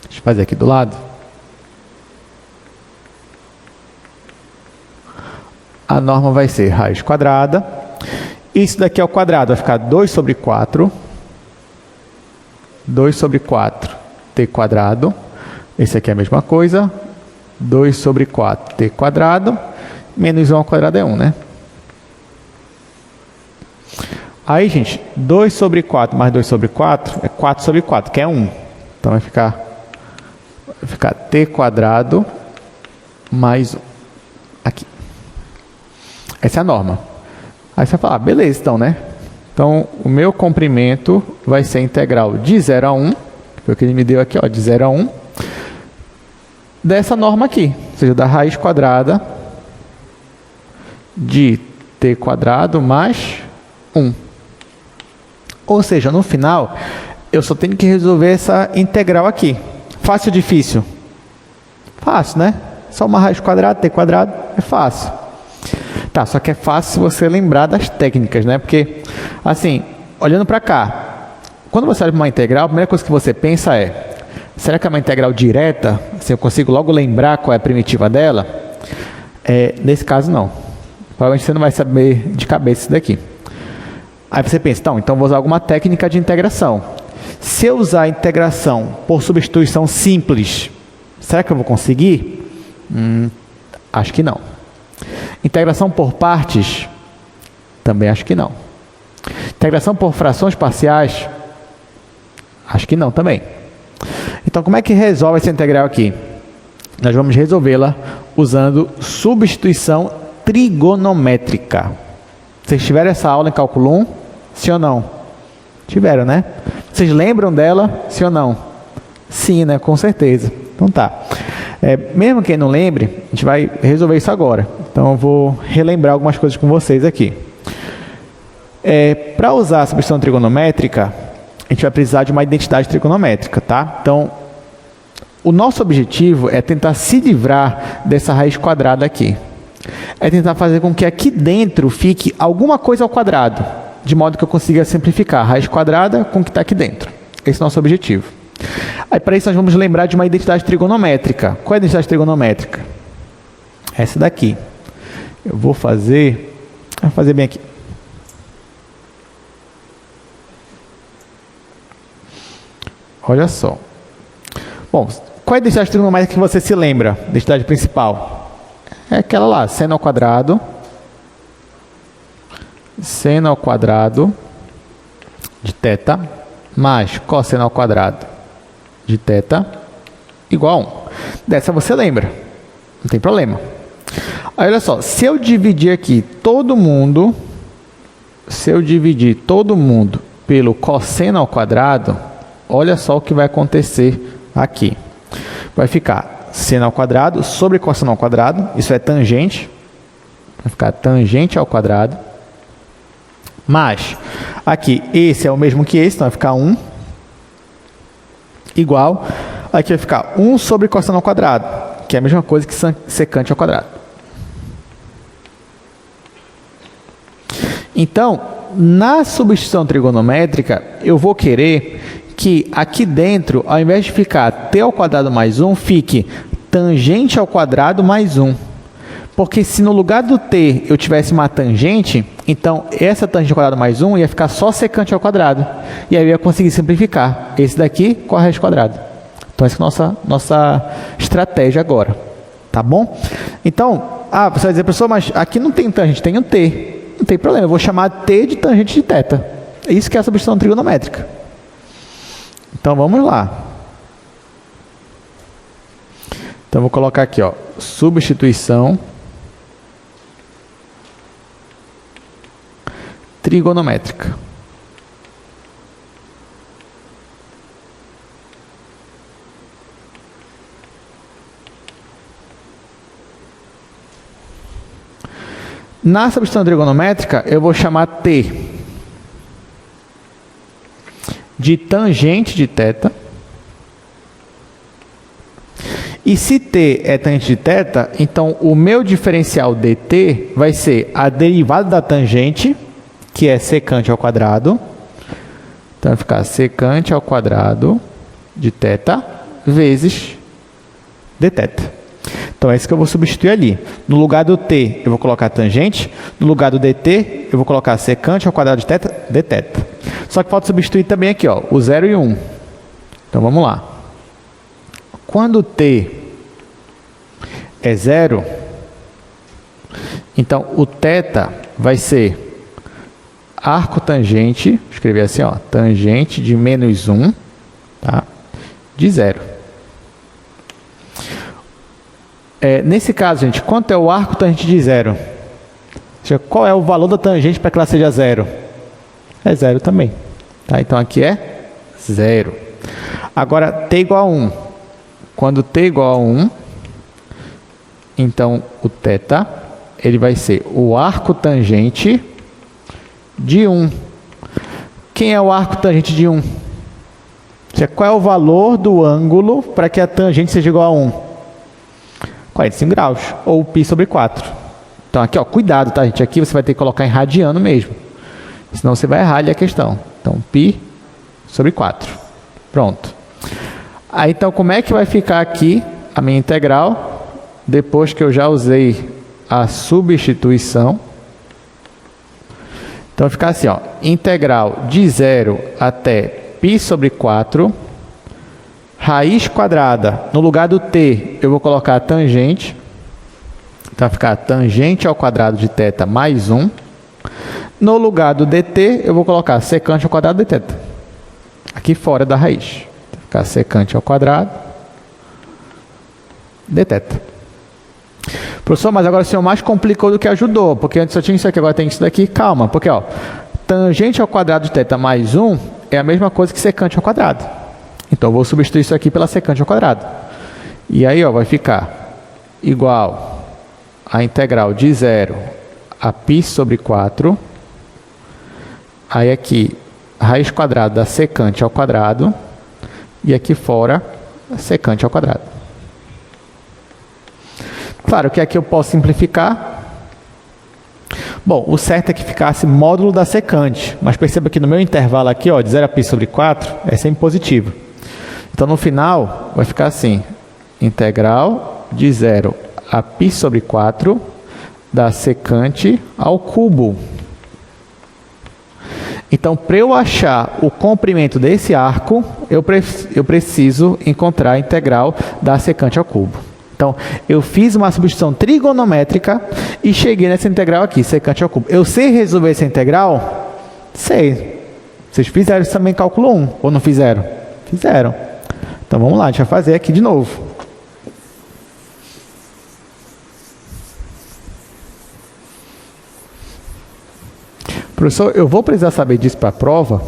Speaker 1: deixa eu fazer aqui do lado. A norma vai ser raiz quadrada. Isso daqui ao quadrado vai ficar 2 sobre 4. 2 sobre 4, t quadrado. Esse aqui é a mesma coisa. 2 sobre 4, t quadrado. Menos 1 ao quadrado é 1, né? Aí, gente, 2 sobre 4 mais 2 sobre 4 é 4 sobre 4, que é 1. Então, vai ficar t quadrado mais 1. Aqui. Essa é a norma. Aí você vai falar, beleza, então, né? Então, o meu comprimento vai ser integral de 0 a 1, que foi o que ele me deu aqui, ó, de 0 a 1, dessa norma aqui, ou seja, da raiz quadrada de t quadrado mais 1. Ou seja, no final, eu só tenho que resolver essa integral aqui. Fácil ou difícil? Fácil, né? Só uma raiz quadrada, t quadrado, é fácil. Tá, só que é fácil você lembrar das técnicas, né? Porque, assim, olhando para cá, quando você olha para uma integral, a primeira coisa que você pensa é, será que é uma integral direta? Assim, eu consigo logo lembrar qual é a primitiva dela? Nesse caso, não. Provavelmente você não vai saber de cabeça isso daqui. Aí você pensa, então vou usar alguma técnica de integração. Se eu usar a integração por substituição simples, será que eu vou conseguir? Acho que não. Integração por partes, também acho que não. Integração por frações parciais, acho que não também. Então, como é que resolve essa integral aqui? Nós vamos resolvê-la usando substituição trigonométrica. Vocês tiveram essa aula em cálculo 1? Sim ou não? Tiveram, né? Vocês lembram dela? Sim ou não? Sim, né? Com certeza. Então tá. Mesmo quem não lembre, a gente vai resolver isso agora. Então eu vou relembrar algumas coisas com vocês aqui. Para usar a substituição trigonométrica, a gente vai precisar de uma identidade trigonométrica, tá? Então, o nosso objetivo é tentar se livrar dessa raiz quadrada aqui. É tentar fazer com que aqui dentro fique alguma coisa ao quadrado, de modo que eu consiga simplificar a raiz quadrada com o que está aqui dentro. Esse é o nosso objetivo. Aí, para isso, nós vamos lembrar de uma identidade trigonométrica. Qual é a identidade trigonométrica? Essa daqui. Eu vou fazer bem aqui. Olha só. Bom, qual é a identidade trigonométrica que você se lembra? Identidade principal. É aquela lá, seno ao quadrado de θ mais cosseno ao quadrado de θ igual a 1. Dessa você lembra, não tem problema. Aí, olha só, se eu dividir aqui todo mundo, pelo cosseno ao quadrado, olha só o que vai acontecer aqui. Vai ficar seno ao quadrado sobre cosseno ao quadrado, isso é tangente, vai ficar tangente ao quadrado, mas aqui esse é o mesmo que esse, então vai ficar 1, igual, aqui vai ficar 1 sobre cosseno ao quadrado, que é a mesma coisa que secante ao quadrado. Então, na substituição trigonométrica, eu vou querer que aqui dentro, ao invés de ficar t ao quadrado mais 1, fique tangente ao quadrado mais 1. Porque se no lugar do t eu tivesse uma tangente, então essa tangente ao quadrado mais 1 ia ficar só secante ao quadrado. E aí eu ia conseguir simplificar. Esse daqui com a raiz quadrada. Então essa é a nossa estratégia agora. Tá bom? Então, você vai dizer, professor, mas aqui não tem tangente, tem um t. Não tem problema, eu vou chamar t de tangente de θ. Isso que é a substituição trigonométrica. Então, vamos lá. Então, vou colocar aqui, ó, substituição trigonométrica. Na substituição trigonométrica, eu vou chamar t de tangente de θ. E se t é tangente de θ, então o meu diferencial dt vai ser a derivada da tangente, que é secante ao quadrado. Então vai ficar secante ao quadrado de θ vezes dθ. Então é isso que eu vou substituir ali. No lugar do t, eu vou colocar tangente. No lugar do dt, eu vou colocar secante ao quadrado de θ, dθ. Só que falta substituir também aqui, ó, o 0 e 1. Então vamos lá. Quando t é 0, então o θ vai ser arco tangente, vou escrever assim, ó, tangente de menos 1, tá? De 0. Nesse caso, gente, quanto é o arco tangente de 0? Qual é o valor da tangente para que ela seja 0? É 0 também. Tá? Então, aqui é 0. Agora, t igual a 1. Quando t igual a 1, então o θ ele vai ser o arco tangente de 1. Quem é o arco tangente de 1? Qual é o valor do ângulo para que a tangente seja igual a 1? 45 graus, ou π sobre 4. Então, aqui, ó, cuidado, tá, gente? Aqui você vai ter que colocar em radiano mesmo. Senão você vai errar ali a questão. Então, π sobre 4. Pronto. Aí, então, como é que vai ficar aqui a minha integral, depois que eu já usei a substituição? Então, vai ficar assim, ó, integral de 0 até π sobre 4, raiz quadrada, no lugar do t, eu vou colocar a tangente. Então, vai ficar tangente ao quadrado de θ mais 1. No lugar do dt, eu vou colocar secante ao quadrado de θ. Aqui fora da raiz. Vai ficar secante ao quadrado de θ. Professor, mas agora o senhor mais complicou do que ajudou, porque antes só tinha isso aqui, agora tem isso daqui. Calma, porque, ó, tangente ao quadrado de θ mais 1 é a mesma coisa que secante ao quadrado. Então, eu vou substituir isso aqui pela secante ao quadrado. E aí, ó, vai ficar igual a integral de 0 a π sobre 4. Aí, aqui, raiz quadrada da secante ao quadrado. E aqui fora, secante ao quadrado. Claro que aqui eu posso simplificar. Bom, o certo é que ficasse módulo da secante. Mas perceba que no meu intervalo aqui, ó, de 0 a π sobre 4, é sempre positivo. Então, no final, vai ficar assim, integral de 0 a π sobre 4 da secante ao cubo. Então, para eu achar o comprimento desse arco, eu preciso encontrar a integral da secante ao cubo. Então, eu fiz uma substituição trigonométrica e cheguei nessa integral aqui, secante ao cubo. Eu sei resolver essa integral? Sei. Vocês fizeram isso também em cálculo 1, ou não fizeram? Fizeram. Então, vamos lá, a gente vai fazer aqui de novo. Professor, eu vou precisar saber disso para a prova?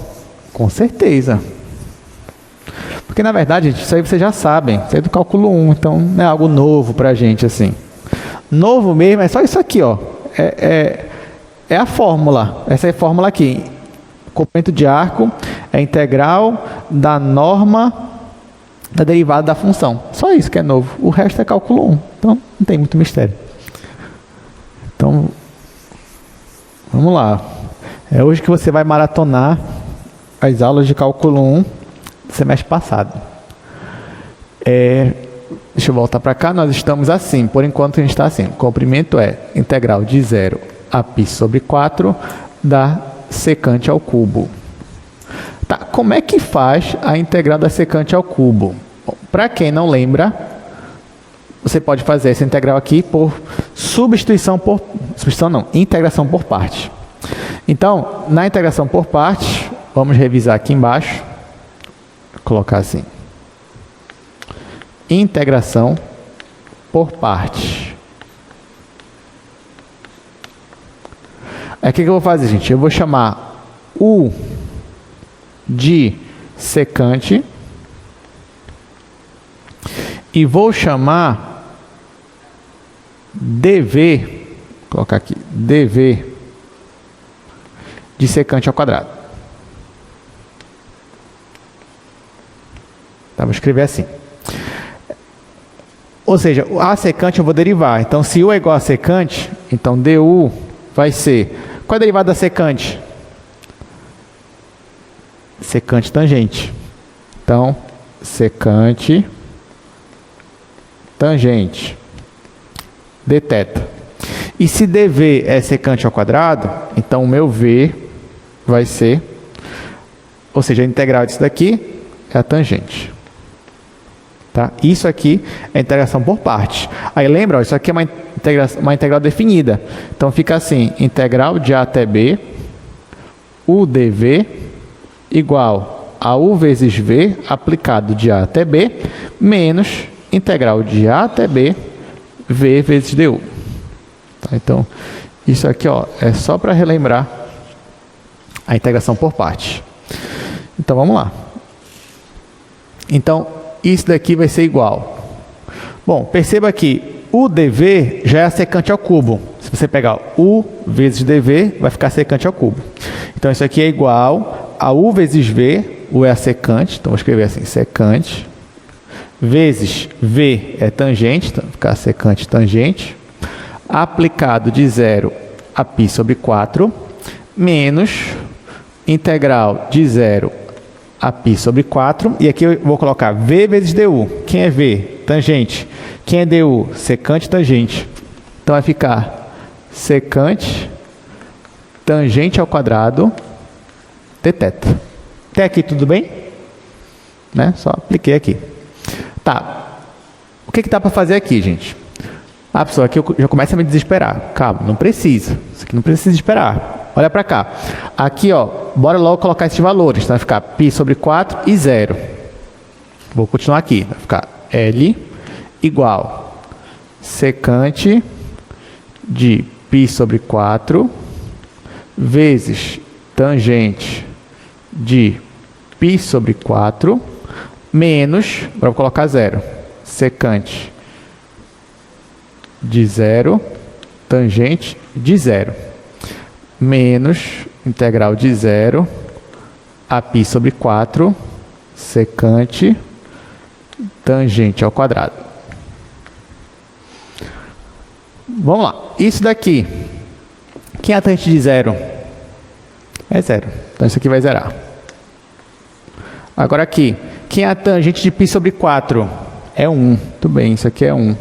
Speaker 1: Com certeza. Porque, na verdade, gente, isso aí vocês já sabem. Isso é do cálculo 1, então não é algo novo para a gente, assim. Novo mesmo é só isso aqui, ó. É a fórmula. Essa é a fórmula aqui. Comprimento de arco é a integral da norma da derivada da função. Só isso que é novo. O resto é cálculo 1. Então, não tem muito mistério. Então, vamos lá. É hoje que você vai maratonar as aulas de cálculo 1 do semestre passado. Deixa eu voltar para cá. Nós estamos assim. Por enquanto a gente está assim. O comprimento é integral de 0 a π sobre 4 da secante ao cubo. Tá, como é que faz a integral da secante ao cubo? Para quem não lembra, você pode fazer essa integral aqui por integração por parte. Então, na integração por parte, vamos revisar aqui embaixo. Vou colocar assim. Integração por parte. Aqui que eu vou fazer, gente? Eu vou chamar U de secante e vou chamar dv, vou colocar aqui, dv de secante ao quadrado. Tá, vou escrever assim. Ou seja, a secante eu vou derivar. Então, se U é igual a secante, então du vai ser... Qual é a derivada da secante? Secante tangente. Então, secante tangente dθ. E se dv é secante ao quadrado, então o meu v vai ser, ou seja, a integral disso daqui é a tangente. Tá? Isso aqui é integração por partes. Aí lembra, ó, isso aqui é uma integral definida. Então fica assim, integral de a até b, u dv igual a u vezes v aplicado de a até b, menos integral de a até b, v vezes du. Tá? Então, isso aqui ó, é só para relembrar a integração por parte. Então, vamos lá. Então, isso daqui vai ser igual. Bom, perceba que o dv já é a secante ao cubo. Se você pegar u vezes dv, vai ficar secante ao cubo. Então, isso aqui é igual a u vezes v, u é a secante, então vou escrever assim, secante, vezes v é tangente, então vai ficar secante tangente, aplicado de 0 a π sobre 4, menos integral de 0 a π sobre 4, e aqui eu vou colocar v vezes du. Quem é v? Tangente. Quem é du? Secante tangente. Então vai ficar secante tangente ao quadrado dθ. Até aqui tudo bem? Né? Só apliquei aqui. Tá. O que dá para fazer aqui, gente? Ah, pessoal, aqui eu já começo a me desesperar. Calma, não precisa. Isso aqui não precisa esperar. Olha para cá. Aqui, ó, bora logo colocar esses valores. Então vai ficar π sobre 4 e 0. Vou continuar aqui. Vai ficar L igual secante de π sobre 4 vezes tangente de π sobre 4 menos, agora vou colocar 0, secante de 0, tangente de 0, menos integral de 0 a π sobre 4, secante tangente ao quadrado. Vamos lá. Isso daqui, quem é a tangente de 0? É 0. Então isso aqui vai zerar. Agora aqui, quem é a tangente de π sobre 4? É 1. Tudo bem, isso aqui é 1.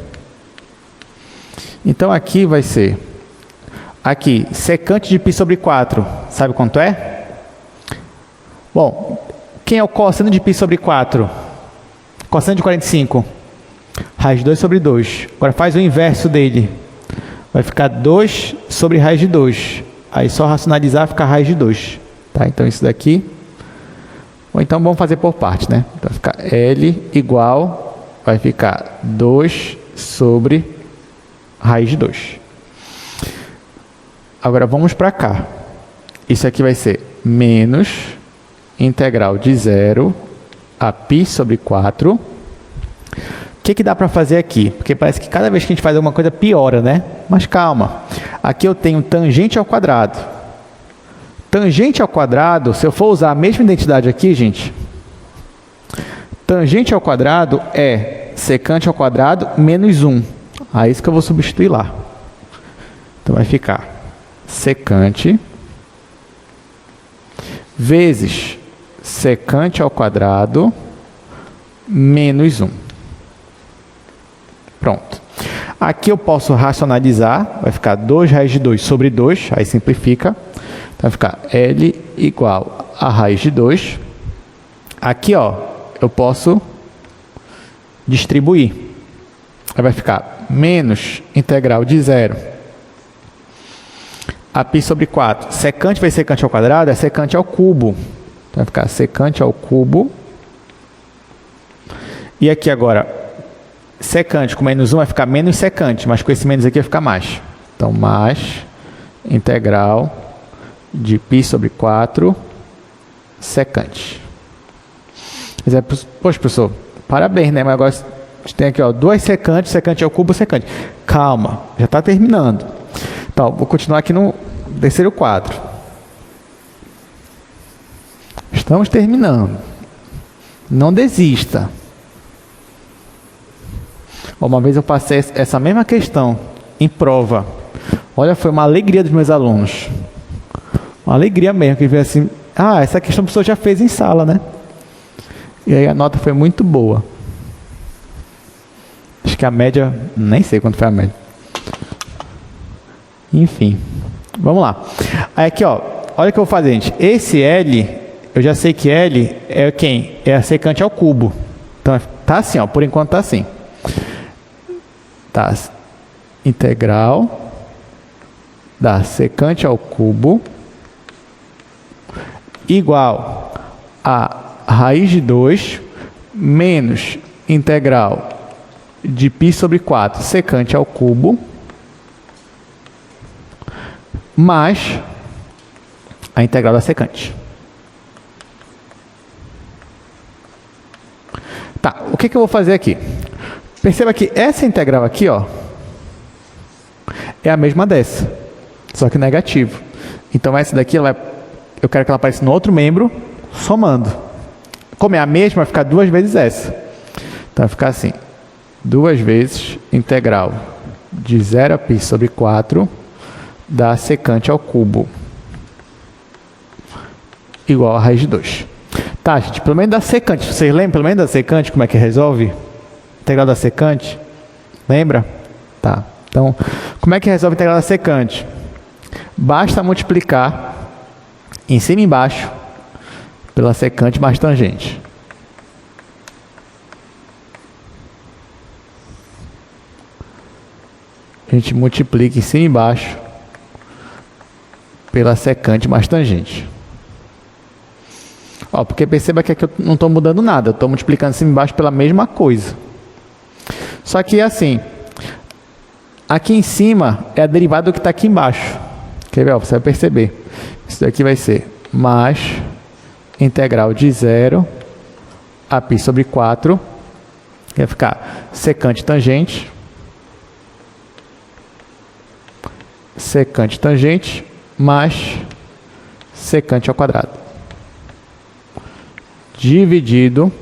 Speaker 1: Então aqui vai ser, aqui, secante de π sobre 4, sabe quanto é? Bom, quem é o cosseno de π sobre 4? Cosseno de 45. Raiz de 2 sobre 2. Agora faz o inverso dele. Vai ficar 2 sobre raiz de 2. Aí só racionalizar fica raiz de 2. Tá? Então isso daqui. Ou então vamos fazer por parte, né? Então vai ficar L igual, vai ficar 2 sobre raiz de 2. Agora vamos para cá. Isso aqui vai ser menos integral de 0 a π sobre 4. O que dá para fazer aqui? Porque parece que cada vez que a gente faz alguma coisa piora, né? Mas calma. Aqui eu tenho tangente ao quadrado. Tangente ao quadrado, se eu for usar a mesma identidade aqui, gente, tangente ao quadrado é secante ao quadrado menos 1. Aí isso que eu vou substituir lá. Então vai ficar secante vezes secante ao quadrado menos 1. Pronto. Aqui eu posso racionalizar, vai ficar 2 raiz de 2 sobre 2, aí simplifica. Então vai ficar L igual a raiz de 2. Aqui, ó, eu posso distribuir. Aí vai ficar menos integral de 0 a π sobre 4. Secante vezes secante ao quadrado é secante ao cubo. Então vai ficar secante ao cubo. E aqui agora, secante com menos 1 vai ficar menos secante, mas com esse menos aqui vai ficar mais. Então, mais integral de π sobre 4 secante. Poxa, professor, parabéns, né? Mas agora a gente tem aqui, ó, 2 secantes, secante ao cubo, secante. Calma, já está terminando. Então, vou continuar aqui no terceiro quadro. Estamos terminando. Não desista. Uma vez eu passei essa mesma questão em prova. Olha, foi uma alegria dos meus alunos. Uma alegria mesmo, que veio assim, essa questão a pessoa já fez em sala, né? E aí a nota foi muito boa. Acho que a média, nem sei quanto foi a média. Enfim, vamos lá. Aí aqui, ó, olha o que eu vou fazer, gente. Esse L, eu já sei que L é quem? É a secante ao cubo. Então, tá assim, ó, por enquanto tá assim. Tá, integral da secante ao cubo igual a raiz de 2 menos integral de π sobre 4 secante ao cubo mais a integral da secante. Tá, o que eu vou fazer aqui? Perceba que essa integral aqui, ó, é a mesma dessa, só que negativo. Então essa daqui, eu quero que ela apareça no outro membro, somando. Como é a mesma, vai ficar 2 vezes essa. Então vai ficar assim, 2 vezes integral de 0 a π sobre 4 da secante ao cubo igual a raiz de 2. Tá, gente, pelo menos da secante. Vocês lembram pelo menos da secante como é que resolve? Integral da secante? Lembra? Tá. Então, como é que resolve a integral da secante? Basta multiplicar em cima e embaixo pela secante mais tangente. A gente multiplica em cima e embaixo pela secante mais tangente. Ó, porque perceba que aqui eu não estou mudando nada, eu estou multiplicando em cima e embaixo pela mesma coisa. Só que assim, aqui em cima é a derivada do que está aqui embaixo. Quer ver? Ó, você vai perceber. Isso daqui vai ser mais integral de 0 a π sobre 4. Vai ficar secante tangente. Secante tangente mais secante ao quadrado. Dividido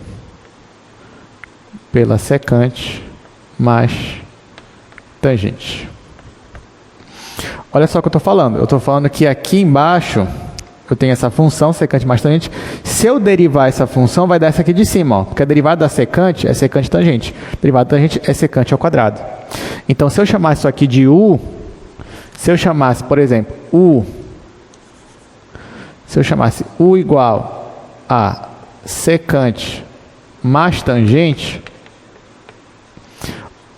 Speaker 1: pela secante mais tangente. Olha só o que eu estou falando. Eu estou falando que aqui embaixo eu tenho essa função, secante mais tangente. Se eu derivar essa função, vai dar essa aqui de cima, ó, porque a derivada da secante é secante tangente. A derivada da tangente é secante ao quadrado. Então, se eu chamar isso aqui de U, se eu chamasse, por exemplo, se eu chamasse U igual a secante mais tangente,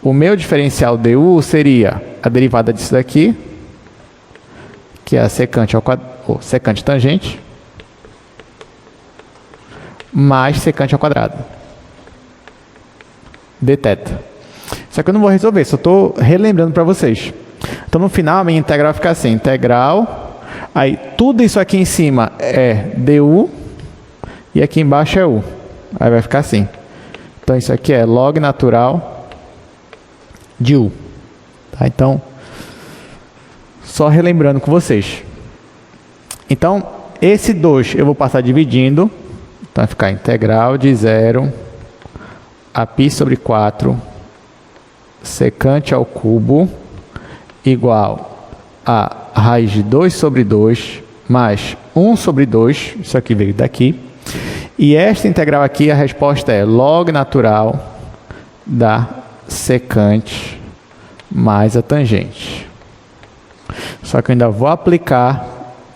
Speaker 1: o meu diferencial du seria a derivada disso daqui, que é a secante ao quadrado, ou secante tangente, mais secante ao quadrado, dθ. Só que eu não vou resolver, só estou relembrando para vocês. Então, no final, a minha integral vai ficar assim, integral, aí tudo isso aqui em cima é du, e aqui embaixo é u. Aí vai ficar assim. Então, isso aqui é log natural de u. Tá? Então, só relembrando com vocês. Então, esse 2 eu vou passar dividindo. Então, vai ficar integral de 0 a π sobre 4 secante ao cubo igual a raiz de 2 sobre 2 mais 1 sobre 2, isso aqui veio daqui. E esta integral aqui, a resposta é log natural da secante mais a tangente. Só que eu ainda vou aplicar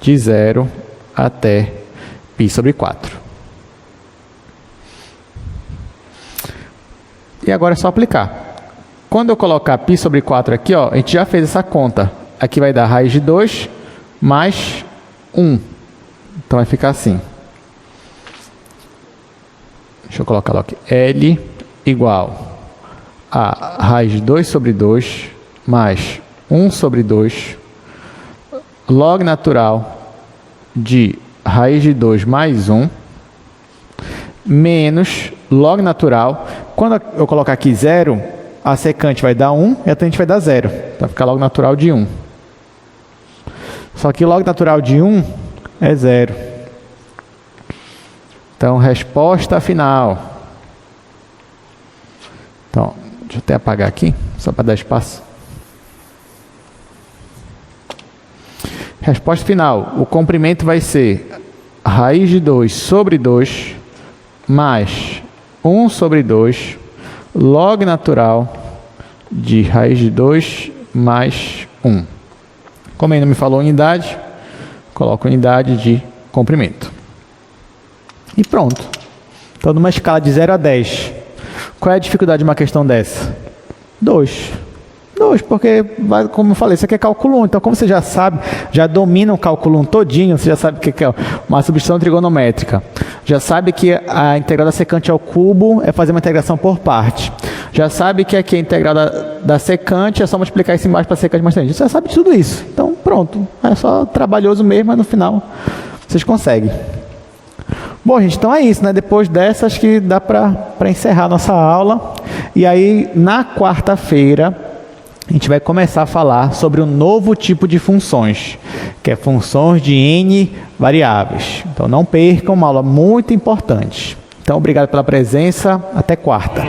Speaker 1: de 0 até π sobre 4. E agora é só aplicar. Quando eu colocar π sobre 4 aqui, ó, a gente já fez essa conta. Aqui vai dar raiz de 2 mais 1. Então vai ficar assim. Deixa eu colocar logo aqui. L igual a raiz de 2 sobre 2 mais 1 sobre 2 log natural de raiz de 2 mais 1 menos log natural. Quando eu colocar aqui 0, a secante vai dar 1 e a tangente vai dar 0. Então vai ficar log natural de 1. Só que log natural de 1 é 0. Então, resposta final. Então, deixa eu até apagar aqui, só para dar espaço. Resposta final. O comprimento vai ser raiz de 2 sobre 2 mais 1 sobre 2 log natural de raiz de 2 mais 1. Como ainda me falou unidade, coloco unidade de comprimento. E pronto. Então, numa escala de 0 a 10, qual é a dificuldade de uma questão dessa? 2. 2, porque, como eu falei, isso aqui é cálculo 1. Então, como você já sabe, já domina o cálculo 1 todinho, você já sabe o que é uma substituição trigonométrica. Já sabe que a integral da secante ao cubo é fazer uma integração por parte. Já sabe que aqui a integral da secante é só multiplicar isso embaixo para a secante mais tangente. Você já sabe de tudo isso. Então, pronto. É só trabalhoso mesmo, mas no final vocês conseguem. Bom, gente, então é isso, né? Depois dessa, acho que dá para encerrar a nossa aula. E aí, na quarta-feira, a gente vai começar a falar sobre um novo tipo de funções, que é funções de N variáveis. Então, não percam, uma aula muito importante. Então, obrigado pela presença. Até quarta.